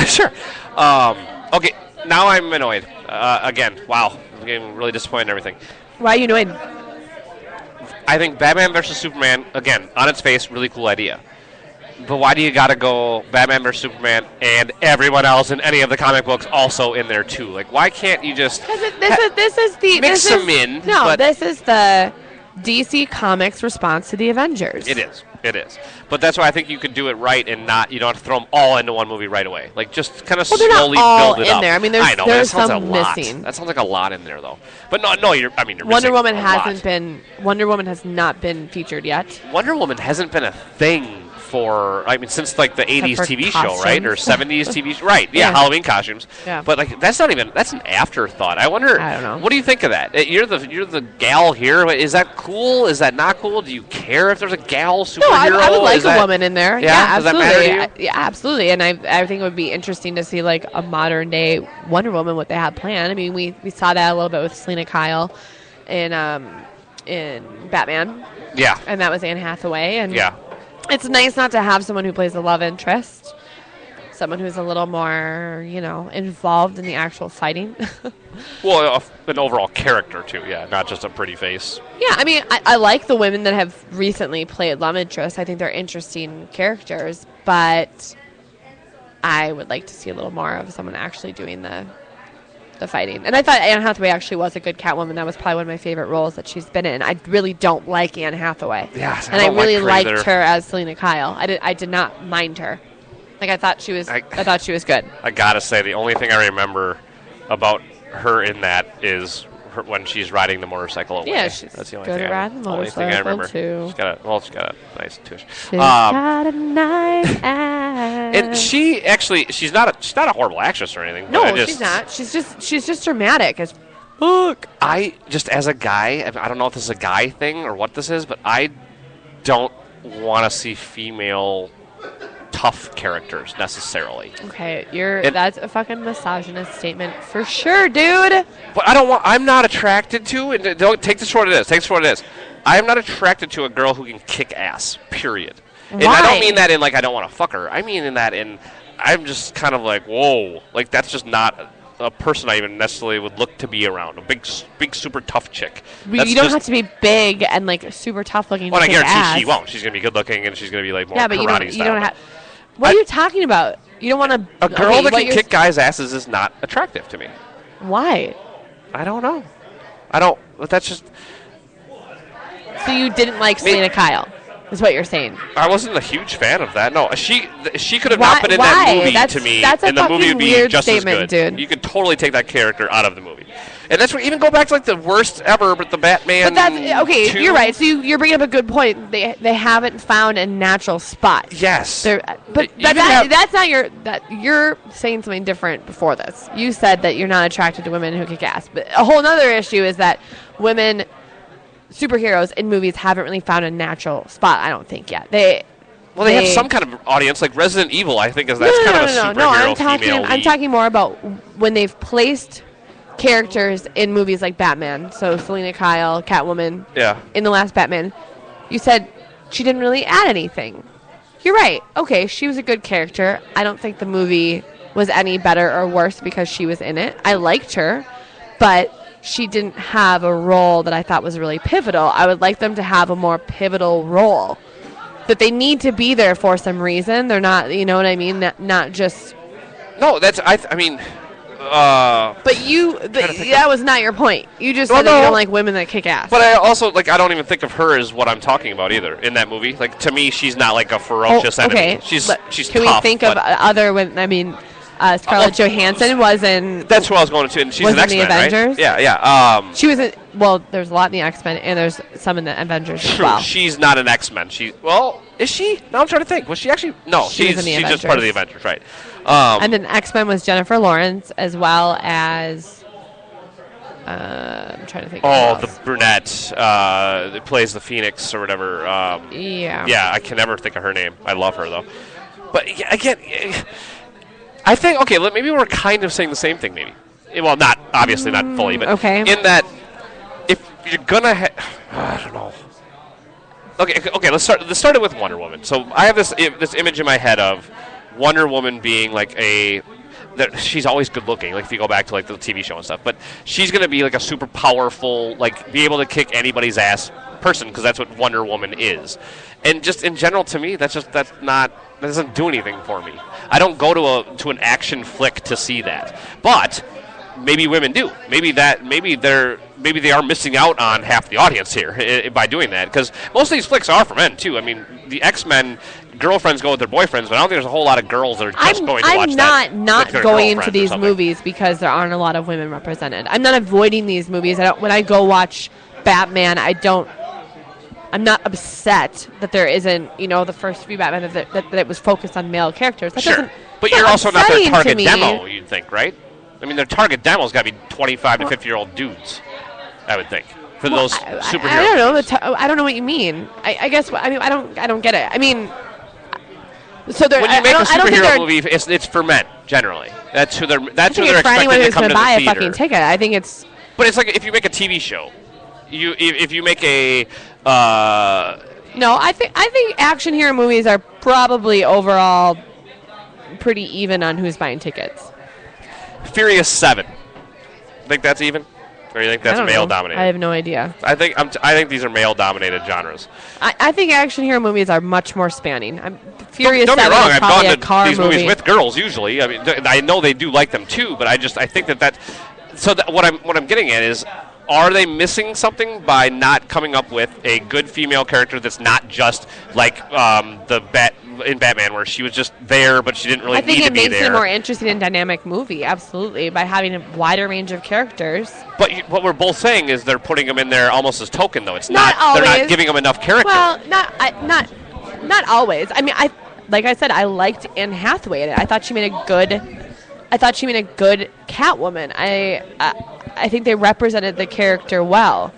Sure. Okay, now I'm annoyed. Again, wow. I'm getting really disappointed in everything. Why are you annoyed? I think Batman versus Superman, again, on its face, really cool idea. But why do you got to go Batman versus Superman and everyone else in any of the comic books also in there too? Like, why can't you just mix them in? No, but this is the DC Comics response to the Avengers. It is. But that's why I think you could do it right and not, you don't have to throw them all into one movie right away. Like, just kind of Well, they're not slowly all build it in up. there. I mean, I know, there's that sounds some a lot. missing. That sounds like a lot in there, though. But no, you're Wonder missing Woman a hasn't lot. been. Wonder Woman has not been featured yet. Wonder Woman hasn't been a thing since like the 80s for TV show, right? Or costumes. 70s TV show, right? Yeah, Yeah. Halloween costumes. Yeah. But like that's an afterthought. I wonder. I don't know. What do you think of that? You're the gal here. Is that cool? Is that not cool? Do you care if there's a gal superhero? No, I would like Is a that- woman in there. Yeah? Does that absolutely. matter to you? Yeah, absolutely. And I think it would be interesting to see like a modern day Wonder Woman, what they have planned. I mean, we saw that a little bit with Selena Kyle in Batman. Yeah. And that was Anne Hathaway. And Yeah. it's nice not to have someone who plays the love interest. Someone who's a little more, involved in the actual fighting. Well, an overall character too. Yeah, not just a pretty face. Yeah, I mean, I like the women that have recently played love interests. I think they're interesting characters, but I would like to see a little more of someone actually doing the fighting. And I thought Anne Hathaway actually was a good Catwoman. That was probably one of my favorite roles that she's been in. I really don't like Anne Hathaway. Yeah, and I really liked either. her as Selena Kyle. I did not mind her. Like I thought she was. I thought she was good. I gotta say, the only thing I remember about her in that is when she's riding the motorcycle away. Yeah, she's that's the only good thing at riding the only thing I motorcycle, remember. too. She's got a nice tush. She's got a nice ass. And she's not a horrible actress or anything. No, but she's not. She's just dramatic as fuck. I just, as a guy, I don't know if this is a guy thing or what this is, but I don't want to see female tough characters necessarily. Okay, that's a fucking misogynist statement for sure, dude. But I'm not attracted to, and don't take this for what it is. Take this for what it is. I am not attracted to a girl who can kick ass. Period. Why? And I don't mean that in like I don't want to fuck her. I mean in that I'm just kind of like, whoa, like that's just not a person I even necessarily would look to be around. A big, super tough chick. You don't have to be big and like super tough looking. Well, I guarantee ass. she won't. She's gonna be good looking and she's gonna be like more. Yeah, but karate you don't have. What are you talking about? You don't want to. A girl that can kick guys' asses is not attractive to me. Why? I don't know. But that's just. So you didn't like Selena Kyle, is what you're saying? I wasn't a huge fan of that. No, she could have not been in that movie to me, and the movie would be just as good. Dude. You could totally take that character out of the movie, and that's where even go back to like the worst ever, but the Batman. But that's okay. 2. You're right. So you're bringing up a good point. They haven't found a natural spot. Yes. But that's not you're saying something different before this. You said that you're not attracted to women who kick ass, but a whole other issue is that women. Superheroes in movies haven't really found a natural spot, I don't think, yet. They have some kind of audience, like Resident Evil, I think, that's kind of a superhero female lead. I'm talking more about when they've placed characters in movies like Batman, so Selena Kyle, Catwoman, in the last Batman. You said she didn't really add anything. You're right. Okay, she was a good character. I don't think the movie was any better or worse because she was in it. I liked her, but she didn't have a role that I thought was really pivotal. I would like them to have a more pivotal role. That they need to be there for some reason. They're not, you know what I mean? Not just... No, that's... I mean... But that was not your point. You just said that you don't like women that kick ass. But I also, like, I don't even think of her as what I'm talking about either in that movie. Like, to me, she's not like a ferocious enemy. She's Can tough, we think of other women? I mean... Scarlett Johansson was in... That's who I was going to, and she's an X-Men, in the Avengers. Right? Yeah. She was in... Well, there's a lot in the X-Men, and there's some in the Avengers as well. She's not an X-Men. Is she? No, I'm trying to think. Was she actually... No, she's just part of the Avengers, right. And then X-Men was Jennifer Lawrence, as well as... I'm trying to think. The brunette that plays the Phoenix or whatever. Yeah. Yeah, I can never think of her name. I love her, though. But, again... I think, okay, maybe we're kind of saying the same thing, maybe. Well, obviously not fully, but in that if you're going to I don't know. Okay, let's start it with Wonder Woman. So I have this image in my head of Wonder Woman being like she's always good looking, like if you go back to like the TV show and stuff, but she's going to be like a super powerful, like be able to kick anybody's ass person because that's what Wonder Woman is. And just in general, to me, that doesn't do anything for me. I don't go to an action flick to see that. But maybe women do. Maybe they are missing out on half the audience here by doing that, because most of these flicks are for men too. I mean, the X-Men girlfriends go with their boyfriends, but I don't think there's a whole lot of girls that are just going to watch that. I'm not going into these movies because there aren't a lot of women represented. I'm not avoiding these movies. When I go watch Batman, I'm not upset that there isn't, the first few Batman that it was focused on male characters. Sure, but you're also not their target demo, you'd think, right? I mean, their target demo's got to be 25 to 50-year-old dudes, I would think, for those superheroes. I don't know. I don't know what you mean. I guess. I mean, I don't get it. I mean, so when you make a superhero movie, it's for men generally. That's who they're expecting to come to the theater. Going to buy a fucking ticket. I think it's. But it's like if you make a TV show, if you make a. No, I think action hero movies are probably overall pretty even on who's buying tickets. Furious 7. Think that's even, or you think that's male dominated? I have no idea. I think these are male dominated genres. I think action hero movies are much more spanning. Furious 7 don't get me wrong, is probably a car I've gone to these movie. movies with girls usually. I mean, I know they do like them too, but I think that. So what I'm getting at is, are they missing something by not coming up with a good female character that's not just like in Batman, where she was just there, but she didn't really need to be there? I think it makes it a more interesting and dynamic movie, absolutely, by having a wider range of characters. But what we're both saying is they're putting them in there almost as token, though. It's not always. They're not giving them enough character. Well, not always. I mean, like I said, I liked Anne Hathaway in it. I thought she made a good Catwoman. I think they represented the character well.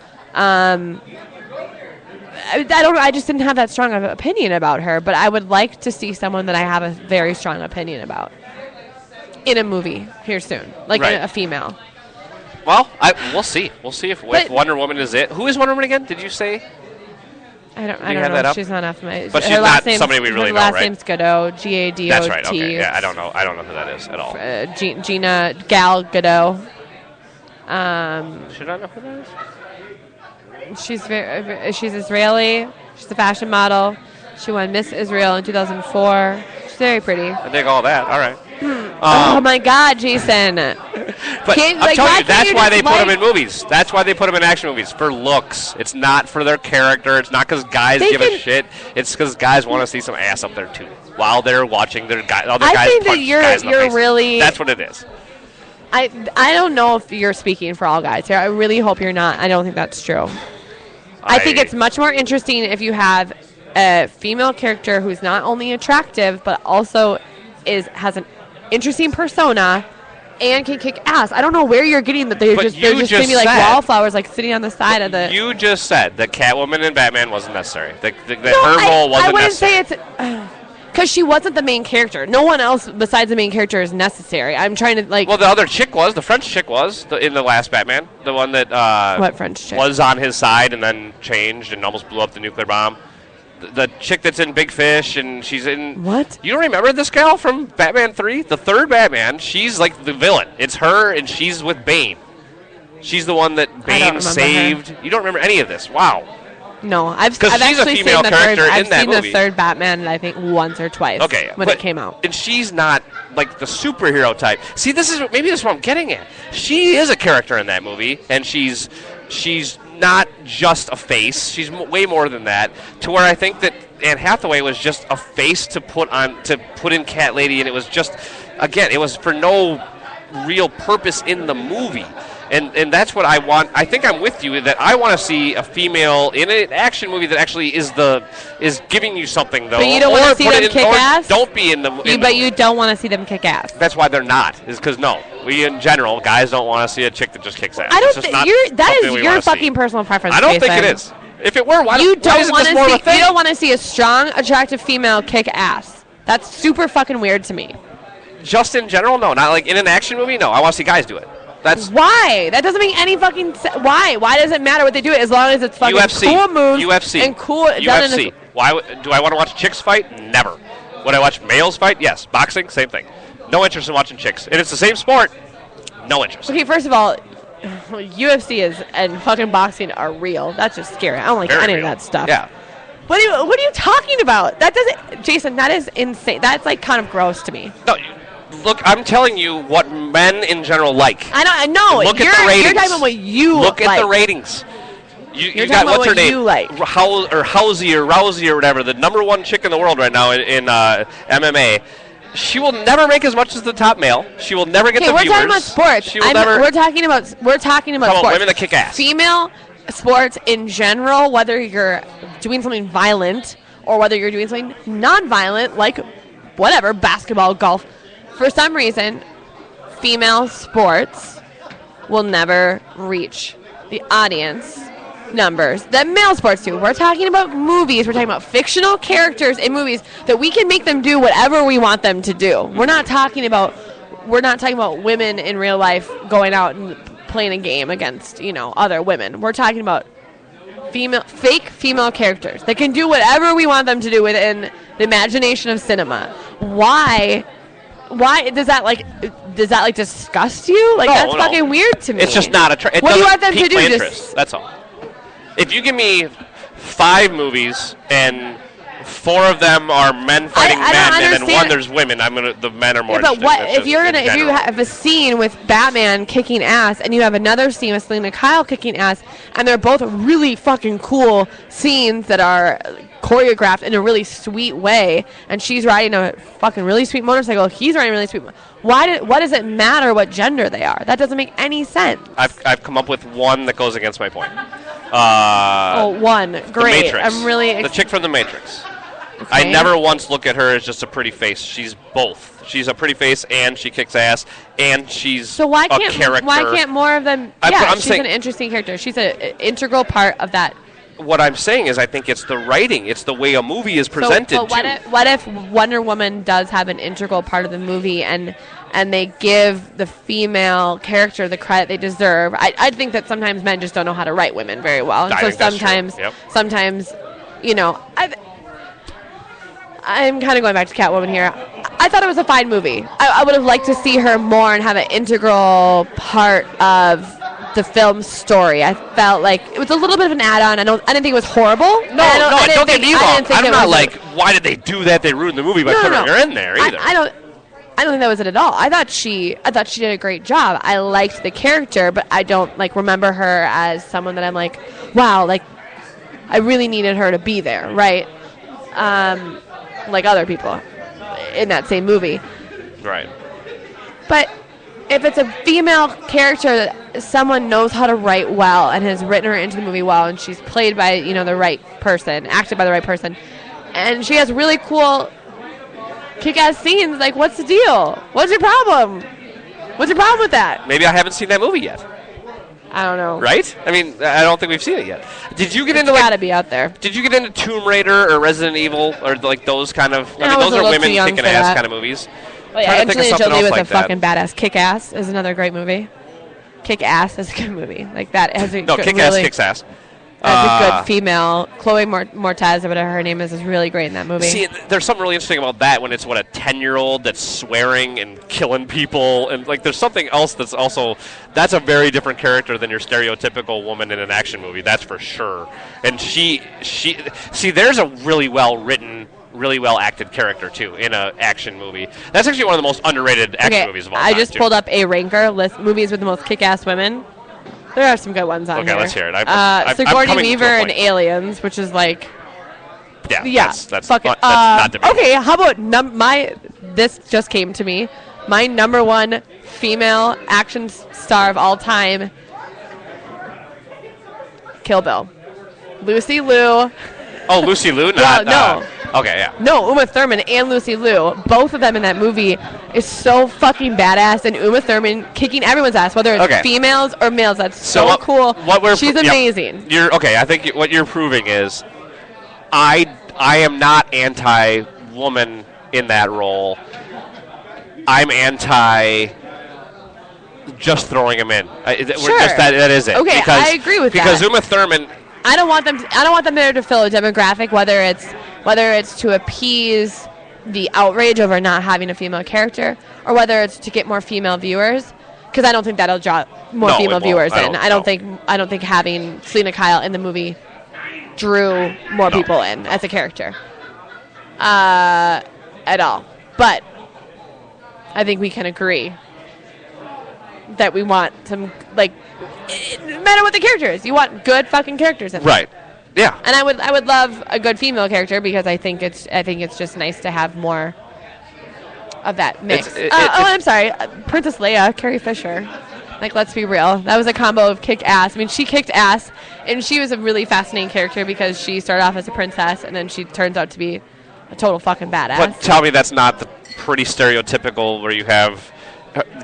I just didn't have that strong of an opinion about her, but I would like to see someone that I have a very strong opinion about in a movie here soon, like a female. Well, we'll see. We'll see if Wonder Woman is it. Who is Wonder Woman again? Did you say? I don't know. She's not off my. But she's not somebody we really know, right? Her last name's Gadot. Gadot. That's right. Okay. Yeah, I don't know who that is at all. Gina Gal Gadot. Should I know who that is? She's Israeli. She's a fashion model. She won Miss Israel in 2004. She's very pretty. I dig all that. All right. Oh my God, Jason! But I'm telling you, that's why they put them in movies. That's why they put them in action movies, for looks. It's not for their character. It's not because guys give a shit. It's because guys want to see some ass up there too while they're watching their guys. Other guys I think that you're really. That's what it is. I don't know if you're speaking for all guys here. I really hope you're not. I don't think that's true. I think it's much more interesting if you have a female character who's not only attractive but also has an interesting persona and can kick ass. I don't know where you're getting that they're just going to be like wallflowers, like sitting on the side of the. You just said that Catwoman and Batman wasn't necessary. That her role wasn't necessary. I wouldn't say it's because she wasn't the main character. No one else besides the main character is necessary. I'm trying to like. Well, the other chick was the French chick in the last Batman, the one that what French chick was on his side and then changed and almost blew up the nuclear bomb. The chick that's in Big Fish, and she's in... What? You don't remember this gal from Batman 3? The third Batman, she's like the villain. It's her, and she's with Bane. She's the one that Bane saved. You don't remember any of this. Wow. No, I've actually seen the third Batman, I think, once or twice when it came out. And she's not like the superhero type. See, this is what I'm getting at. She is a character in that movie, and she's not just a face. She's way more than that. To where I think that Anne Hathaway was just a face to put in Cat Lady, and it was just, again, it was for no real purpose in the movie. And that's what I want. I think I'm with you that I want to see a female in an action movie that actually is giving you something, though. But you don't want to see them kick ass? Don't be in the... But you don't want to see them kick ass. That's why they're not. Is because, no. We, in general, guys don't want to see a chick that just kicks ass. I don't think... That is your fucking personal preference, I don't think it is. If it were, why isn't this more of a thing? You don't want to see a strong, attractive female kick ass. That's super fucking weird to me. Just in general? No. Not like in an action movie? No. I want to see guys do it. That's why? That doesn't make any fucking sense. Why? Why does it matter what they do as long as it's fucking cool moves and cool... UFC. Why do I want to watch chicks fight? Never. Would I watch males fight? Yes. Boxing? Same thing. No interest in watching chicks. And it's the same sport. No interest. Okay, first of all, UFC and fucking boxing are real. That's just scary. I don't like any of that stuff. Yeah. What are you talking about? That doesn't... Jason, that is insane. That's like kind of gross to me. No, look, I'm telling you what men in general like. I know. Look at the ratings. You're talking about what you like. Look at the ratings. You got what's her name? You like. Rousey or whatever, the number one chick in the world right now in MMA. She will never make as much as the top male. She will never get the viewers. We're talking about sports. We're talking about sports. Women that kick ass. Female sports in general, whether you're doing something violent or whether you're doing something non-violent, like whatever, basketball, golf. For some reason, female sports will never reach the audience numbers that male sports do. We're talking about movies. We're talking about fictional characters in movies that we can make them do whatever we want them to do. We're not talking about women in real life going out and playing a game against, other women. We're talking about fake female characters that can do whatever we want them to do within the imagination of cinema. Why does that disgust you? That's fucking weird to me. It's just not a what do you want them to do? That's all. If you give me 5 movies and 4 of them are men fighting men, and then 1 there's women, the men are more. Yeah, but if you have a scene with Batman kicking ass and you have another scene with Selena Kyle kicking ass, and they're both really fucking cool scenes that are choreographed in a really sweet way, and she's riding a fucking really sweet motorcycle, he's riding a really sweet what does it matter what gender they are? That doesn't make any sense. I've come up with one that goes against my point. One. Great. The Matrix. I'm really the chick from The Matrix. Okay. I never once look at her as just a pretty face. She's both. She's a pretty face and she kicks ass and she's a character. Why can't more of them? She's an interesting character. She's an integral part of that what I'm saying is I think it's the writing. It's the way a movie is presented. So what if Wonder Woman does have an integral part of the movie and they give the female character the credit they deserve? I think that sometimes men just don't know how to write women very well. And so sometimes, you know, I'm kind of going back to Catwoman here. I thought it was a fine movie. I would have liked to see her more and have an integral part of the film story. I felt like it was a little bit of an add-on. I didn't think it was horrible. Don't get me wrong. I'm not like, why did they do that? They ruined the movie by putting her in there either. I don't think that was it at all. I thought she did a great job. I liked the character, but I don't remember her as someone that I'm like, wow, like I really needed her to be there, right? Like other people in that same movie. Right. But if it's a female character that someone knows how to write well and has written her into the movie well, and she's played by, the right person, acted by the right person, and she has really cool kick-ass scenes, like, what's the deal? What's your problem? What's your problem with that? Maybe I haven't seen that movie yet. I don't know. Right? I mean, I don't think we've seen it yet. Did you get into gotta be out there. Did you get into Tomb Raider or Resident Evil or like those kind of? I mean, those are women kicking ass kind of movies. Well, yeah, Angelina Jolie with a fucking badass. Kick-Ass is another great movie. Kick-Ass is a good movie. Like that has a Kick-Ass kicks ass. That's a good female. Chloe Moretz, or whatever her name is really great in that movie. See, there's something really interesting about that when it's a 10-year-old that's swearing and killing people, and like there's something else that's a very different character than your stereotypical woman in an action movie. That's for sure. And she there's a really well written, really well acted character too in an action movie. That's actually one of the most underrated action movies of all time. I just pulled up a ranker list movies with the most kick-ass women. There are some good ones on here. Okay, let's hear it. Sigourney Weaver and Aliens, which is like... Yeah, that's fucking... not debatable. Okay, how about... This just came to me. My number one female action star of all time, Kill Bill. Lucy Liu. Oh, Lucy Liu? No. Okay, yeah. No, Uma Thurman and Lucy Liu, both of them in that movie, is so fucking badass. And Uma Thurman kicking everyone's ass, whether it's females or males. That's so cool. She's amazing. I think what you're proving is I am not anti-woman in that role. I'm anti just throwing them in. That is it. Okay, I agree with that. Because Uma Thurman... I don't want them there to fill a demographic, whether it's to appease the outrage over not having a female character, or whether it's to get more female viewers. Because I don't think that'll draw more female viewers in. I don't think having Selena Kyle in the movie drew more people in as a character at all. But I think we can agree that we want some, like, no matter what the character is, you want good fucking characters in there. Right. Yeah. And I would love a good female character because I think it's just nice to have more of that mix. I'm sorry, Princess Leia, Carrie Fisher. Like, let's be real. That was a combo of kick ass. I mean, she kicked ass, and she was a really fascinating character because she started off as a princess, and then she turns out to be a total fucking badass. But tell me that's not the pretty stereotypical where you have...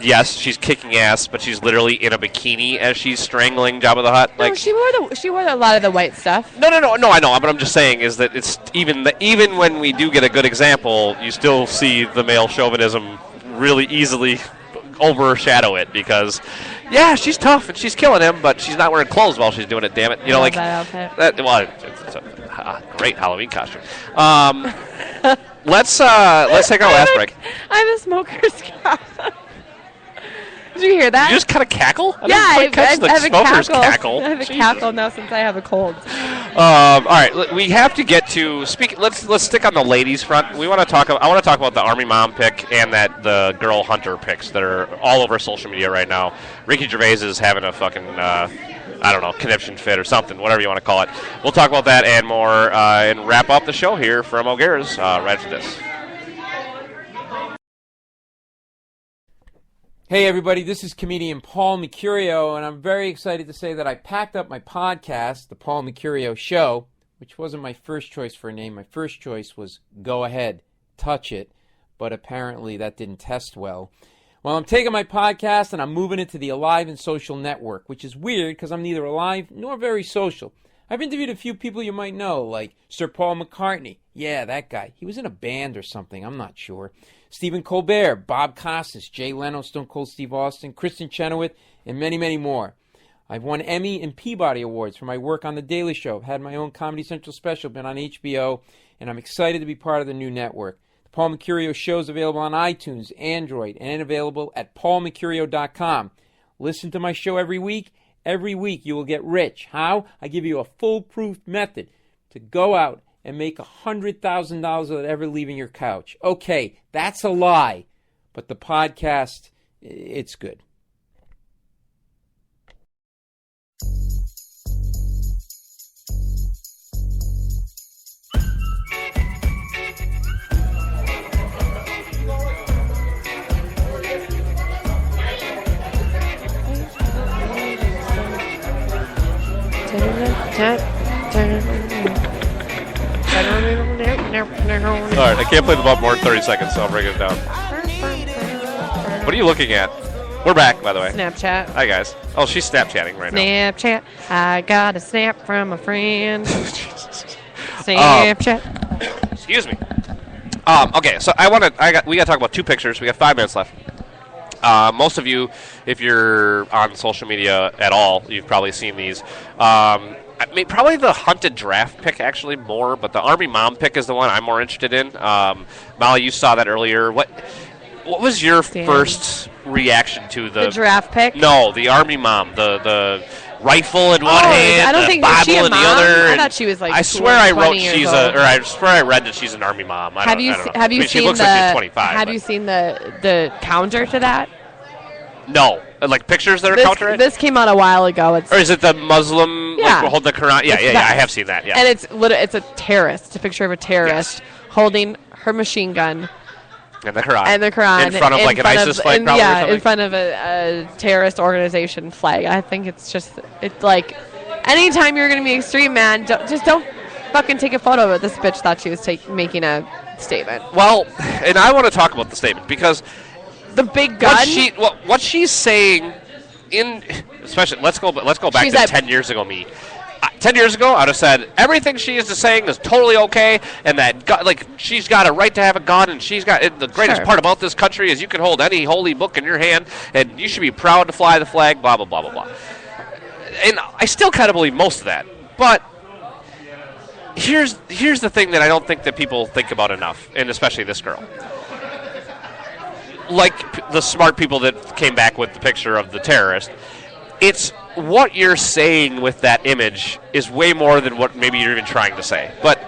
Yes, she's kicking ass, but she's literally in a bikini as she's strangling Jabba the Hutt. No, like she wore a lot of the white stuff. No, I know, but I'm just saying is that it's even when we do get a good example, you still see the male chauvinism really easily overshadow it because, yeah, she's tough and she's killing him, but she's not wearing clothes while she's doing it. Damn it, I love that outfit. It's a great Halloween costume. Let's take our last break. I have a smoker's cap. Did you hear that? Did you just kind of cackle? I have a cackle. I have a cackle now since I have a cold. All right, we have to get to speak. Let's stick on the ladies front. I want to talk about the Army Mom pick and the girl Hunter picks that are all over social media right now. Ricky Gervais is having a fucking conniption fit or something, whatever you want to call it. We'll talk about that and more and wrap up the show here from O'Gara's right after this. Hey everybody, this is comedian Paul Mercurio, and I'm very excited to say that I packed up my podcast, The Paul Mercurio Show, which wasn't my first choice for a name. My first choice was Go Ahead, Touch It, but apparently that didn't test well. Well, I'm taking my podcast and I'm moving it to the Alive and Social Network, which is weird because I'm neither alive nor very social. I've interviewed a few people you might know, like Sir Paul McCartney. Yeah, that guy. He was in a band or something. I'm not sure. Stephen Colbert, Bob Costas, Jay Leno, Stone Cold Steve Austin, Kristen Chenoweth, and many, many more. I've won Emmy and Peabody Awards for my work on The Daily Show. I've had my own Comedy Central special, been on HBO, and I'm excited to be part of the new network. The Paul Mercurio Show is available on iTunes, Android, and available at paulmercurio.com. Listen to my show every week. Every week you will get rich. How? I give you a foolproof method to go out and make $100,000 without ever leaving your couch. Okay, that's a lie, but the podcast, it's good. Alright, I can't play the bump more than 30 seconds, so I'll bring it down. What are you looking at? We're back, by the way. Snapchat. Hi, guys. Oh, she's Snapchatting right now. Snapchat. I got a snap from a friend. Snapchat. Excuse me. Okay, so we got to talk about two pictures. We got 5 minutes left. Most of you, if you're on social media at all, you've probably seen these. I mean, probably the hunted giraffe pick actually more, but the Army Mom pick is the one I'm more interested in. Molly, you saw that earlier. What was your first reaction to the giraffe pick? No, the Army Mom, the rifle in one hand, I don't the think Bible she a in the mom? other. I thought she was like. I swear I wrote I swear I read that she's an Army Mom. Have you seen she looks like she's 25. Have you seen the counter to that? No, like pictures that are counter it. This came out a while ago. Or is it the Muslim? Yeah, like, hold the Quran. Yeah, I have seen that. Yeah, and it's a terrorist. It's a picture of a terrorist holding her machine gun. And the Quran. And the Quran. In front of like an ISIS flag, probably. Yeah, in front of a terrorist organization flag. I think it's like, anytime you're going to be extreme, man, don't fucking take a photo of it. This bitch thought she was making a statement. Well, and I want to talk about the statement because the big gun. What she's saying especially let's go back to 10 years ago. 10 years ago, I would have said everything she is saying is totally okay, and that she's got a right to have a gun, and she's got the greatest part about this country is you can hold any holy book in your hand, and you should be proud to fly the flag. Blah blah blah blah blah. And I still kind of believe most of that, but here's the thing that I don't think that people think about enough, and especially this girl. Like the smart people that came back with the picture of the terrorist, it's what you're saying with that image is way more than what maybe you're even trying to say. But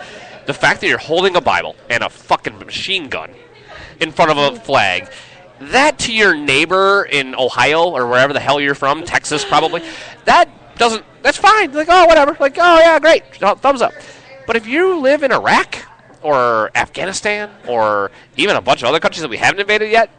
the fact that you're holding a Bible and a fucking machine gun in front of a flag, that to your neighbor in Ohio or wherever the hell you're from, Texas probably, that's fine. Like, oh, whatever. Like, oh, yeah, great. Thumbs up. But if you live in Iraq or Afghanistan or even a bunch of other countries that we haven't invaded yet,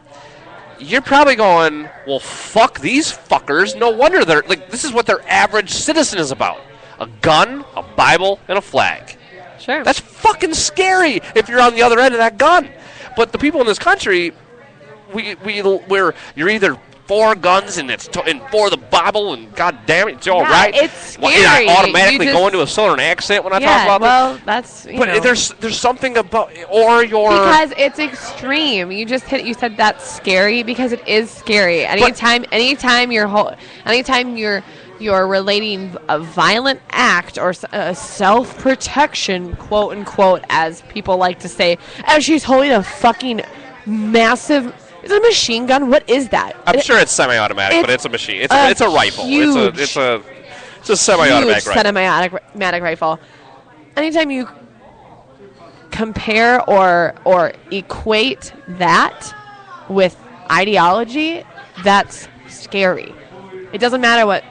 you're probably going, well, fuck these fuckers. No wonder this is what their average citizen is about. A gun, a Bible, and a flag. Sure. That's fucking scary if you're on the other end of that gun. But the people in this country, you're either for guns and and for the Bible and God damn it, it's all right. It's scary. And I automatically go into a southern accent when I talk about this. That's but there's something about because it's extreme. You said that's scary because it is scary. Anytime you're relating a violent act or a self-protection, quote unquote, as people like to say, and she's holding a fucking massive. Is it a machine gun? What is that? I'm sure it's semi-automatic, but it's a machine. It's a rifle. It's a semi-automatic rifle. Semi-automatic rifle. Anytime you compare or equate that with ideology, that's scary. It doesn't matter what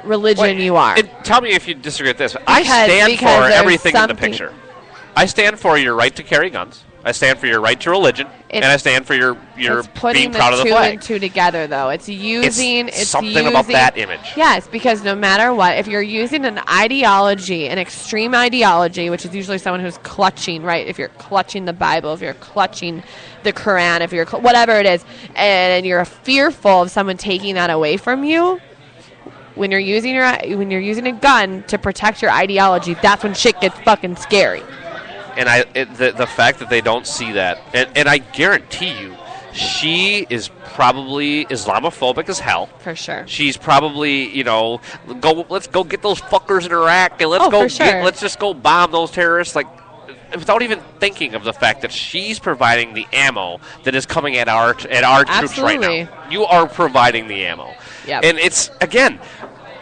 religion you are. Tell me if you disagree with this. I stand for everything in the picture. I stand for your right to carry guns. I stand for your right to religion, and I stand for your being proud of the flag. Putting the two and two together, though. It's something about that image. Yes, because no matter what, if you're using an ideology, an extreme ideology, which is usually someone who's clutching, right? If you're clutching the Bible, if you're clutching the Quran, if you're whatever it is, and you're fearful of someone taking that away from you, when you're using a gun to protect your ideology, that's when shit gets fucking scary. And the fact that they don't see that, and I guarantee you, she is probably Islamophobic as hell. For sure. She's probably, let's go get those fuckers in Iraq, and let's just go bomb those terrorists, like, without even thinking of the fact that she's providing the ammo that is coming at our troops right now. You are providing the ammo. Yep. And it's, again,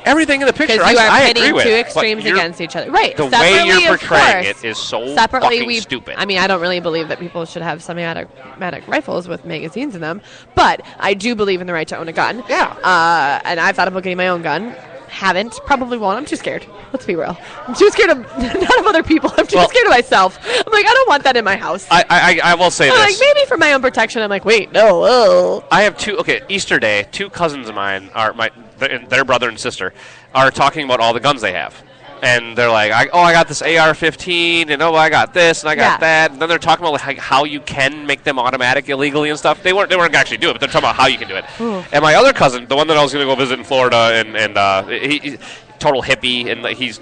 everything in the picture, I agree with. Because you are pitting two extremes but against each other. Right. The way you're portraying it is so fucking stupid. I mean, I don't really believe that people should have semi-automatic rifles with magazines in them, but I do believe in the right to own a gun. Yeah. And I've thought about getting my own gun. Haven't. Probably won't. I'm too scared. Let's be real. I'm too scared of not of other people. I'm too scared of myself. I'm like, I don't want that in my house. I will say this. Like, maybe for my own protection. I'm like, wait, no. Oh. I have Easter Day, two cousins of mine, their brother and sister, are talking about all the guns they have. And they're like, I got this AR-15, and I got this, and I got that. And then they're talking about how you can make them automatic illegally and stuff. They weren't actually do it, but they're talking about how you can do it. Ooh. And my other cousin, the one that I was going to go visit in Florida, and he total hippie, and he's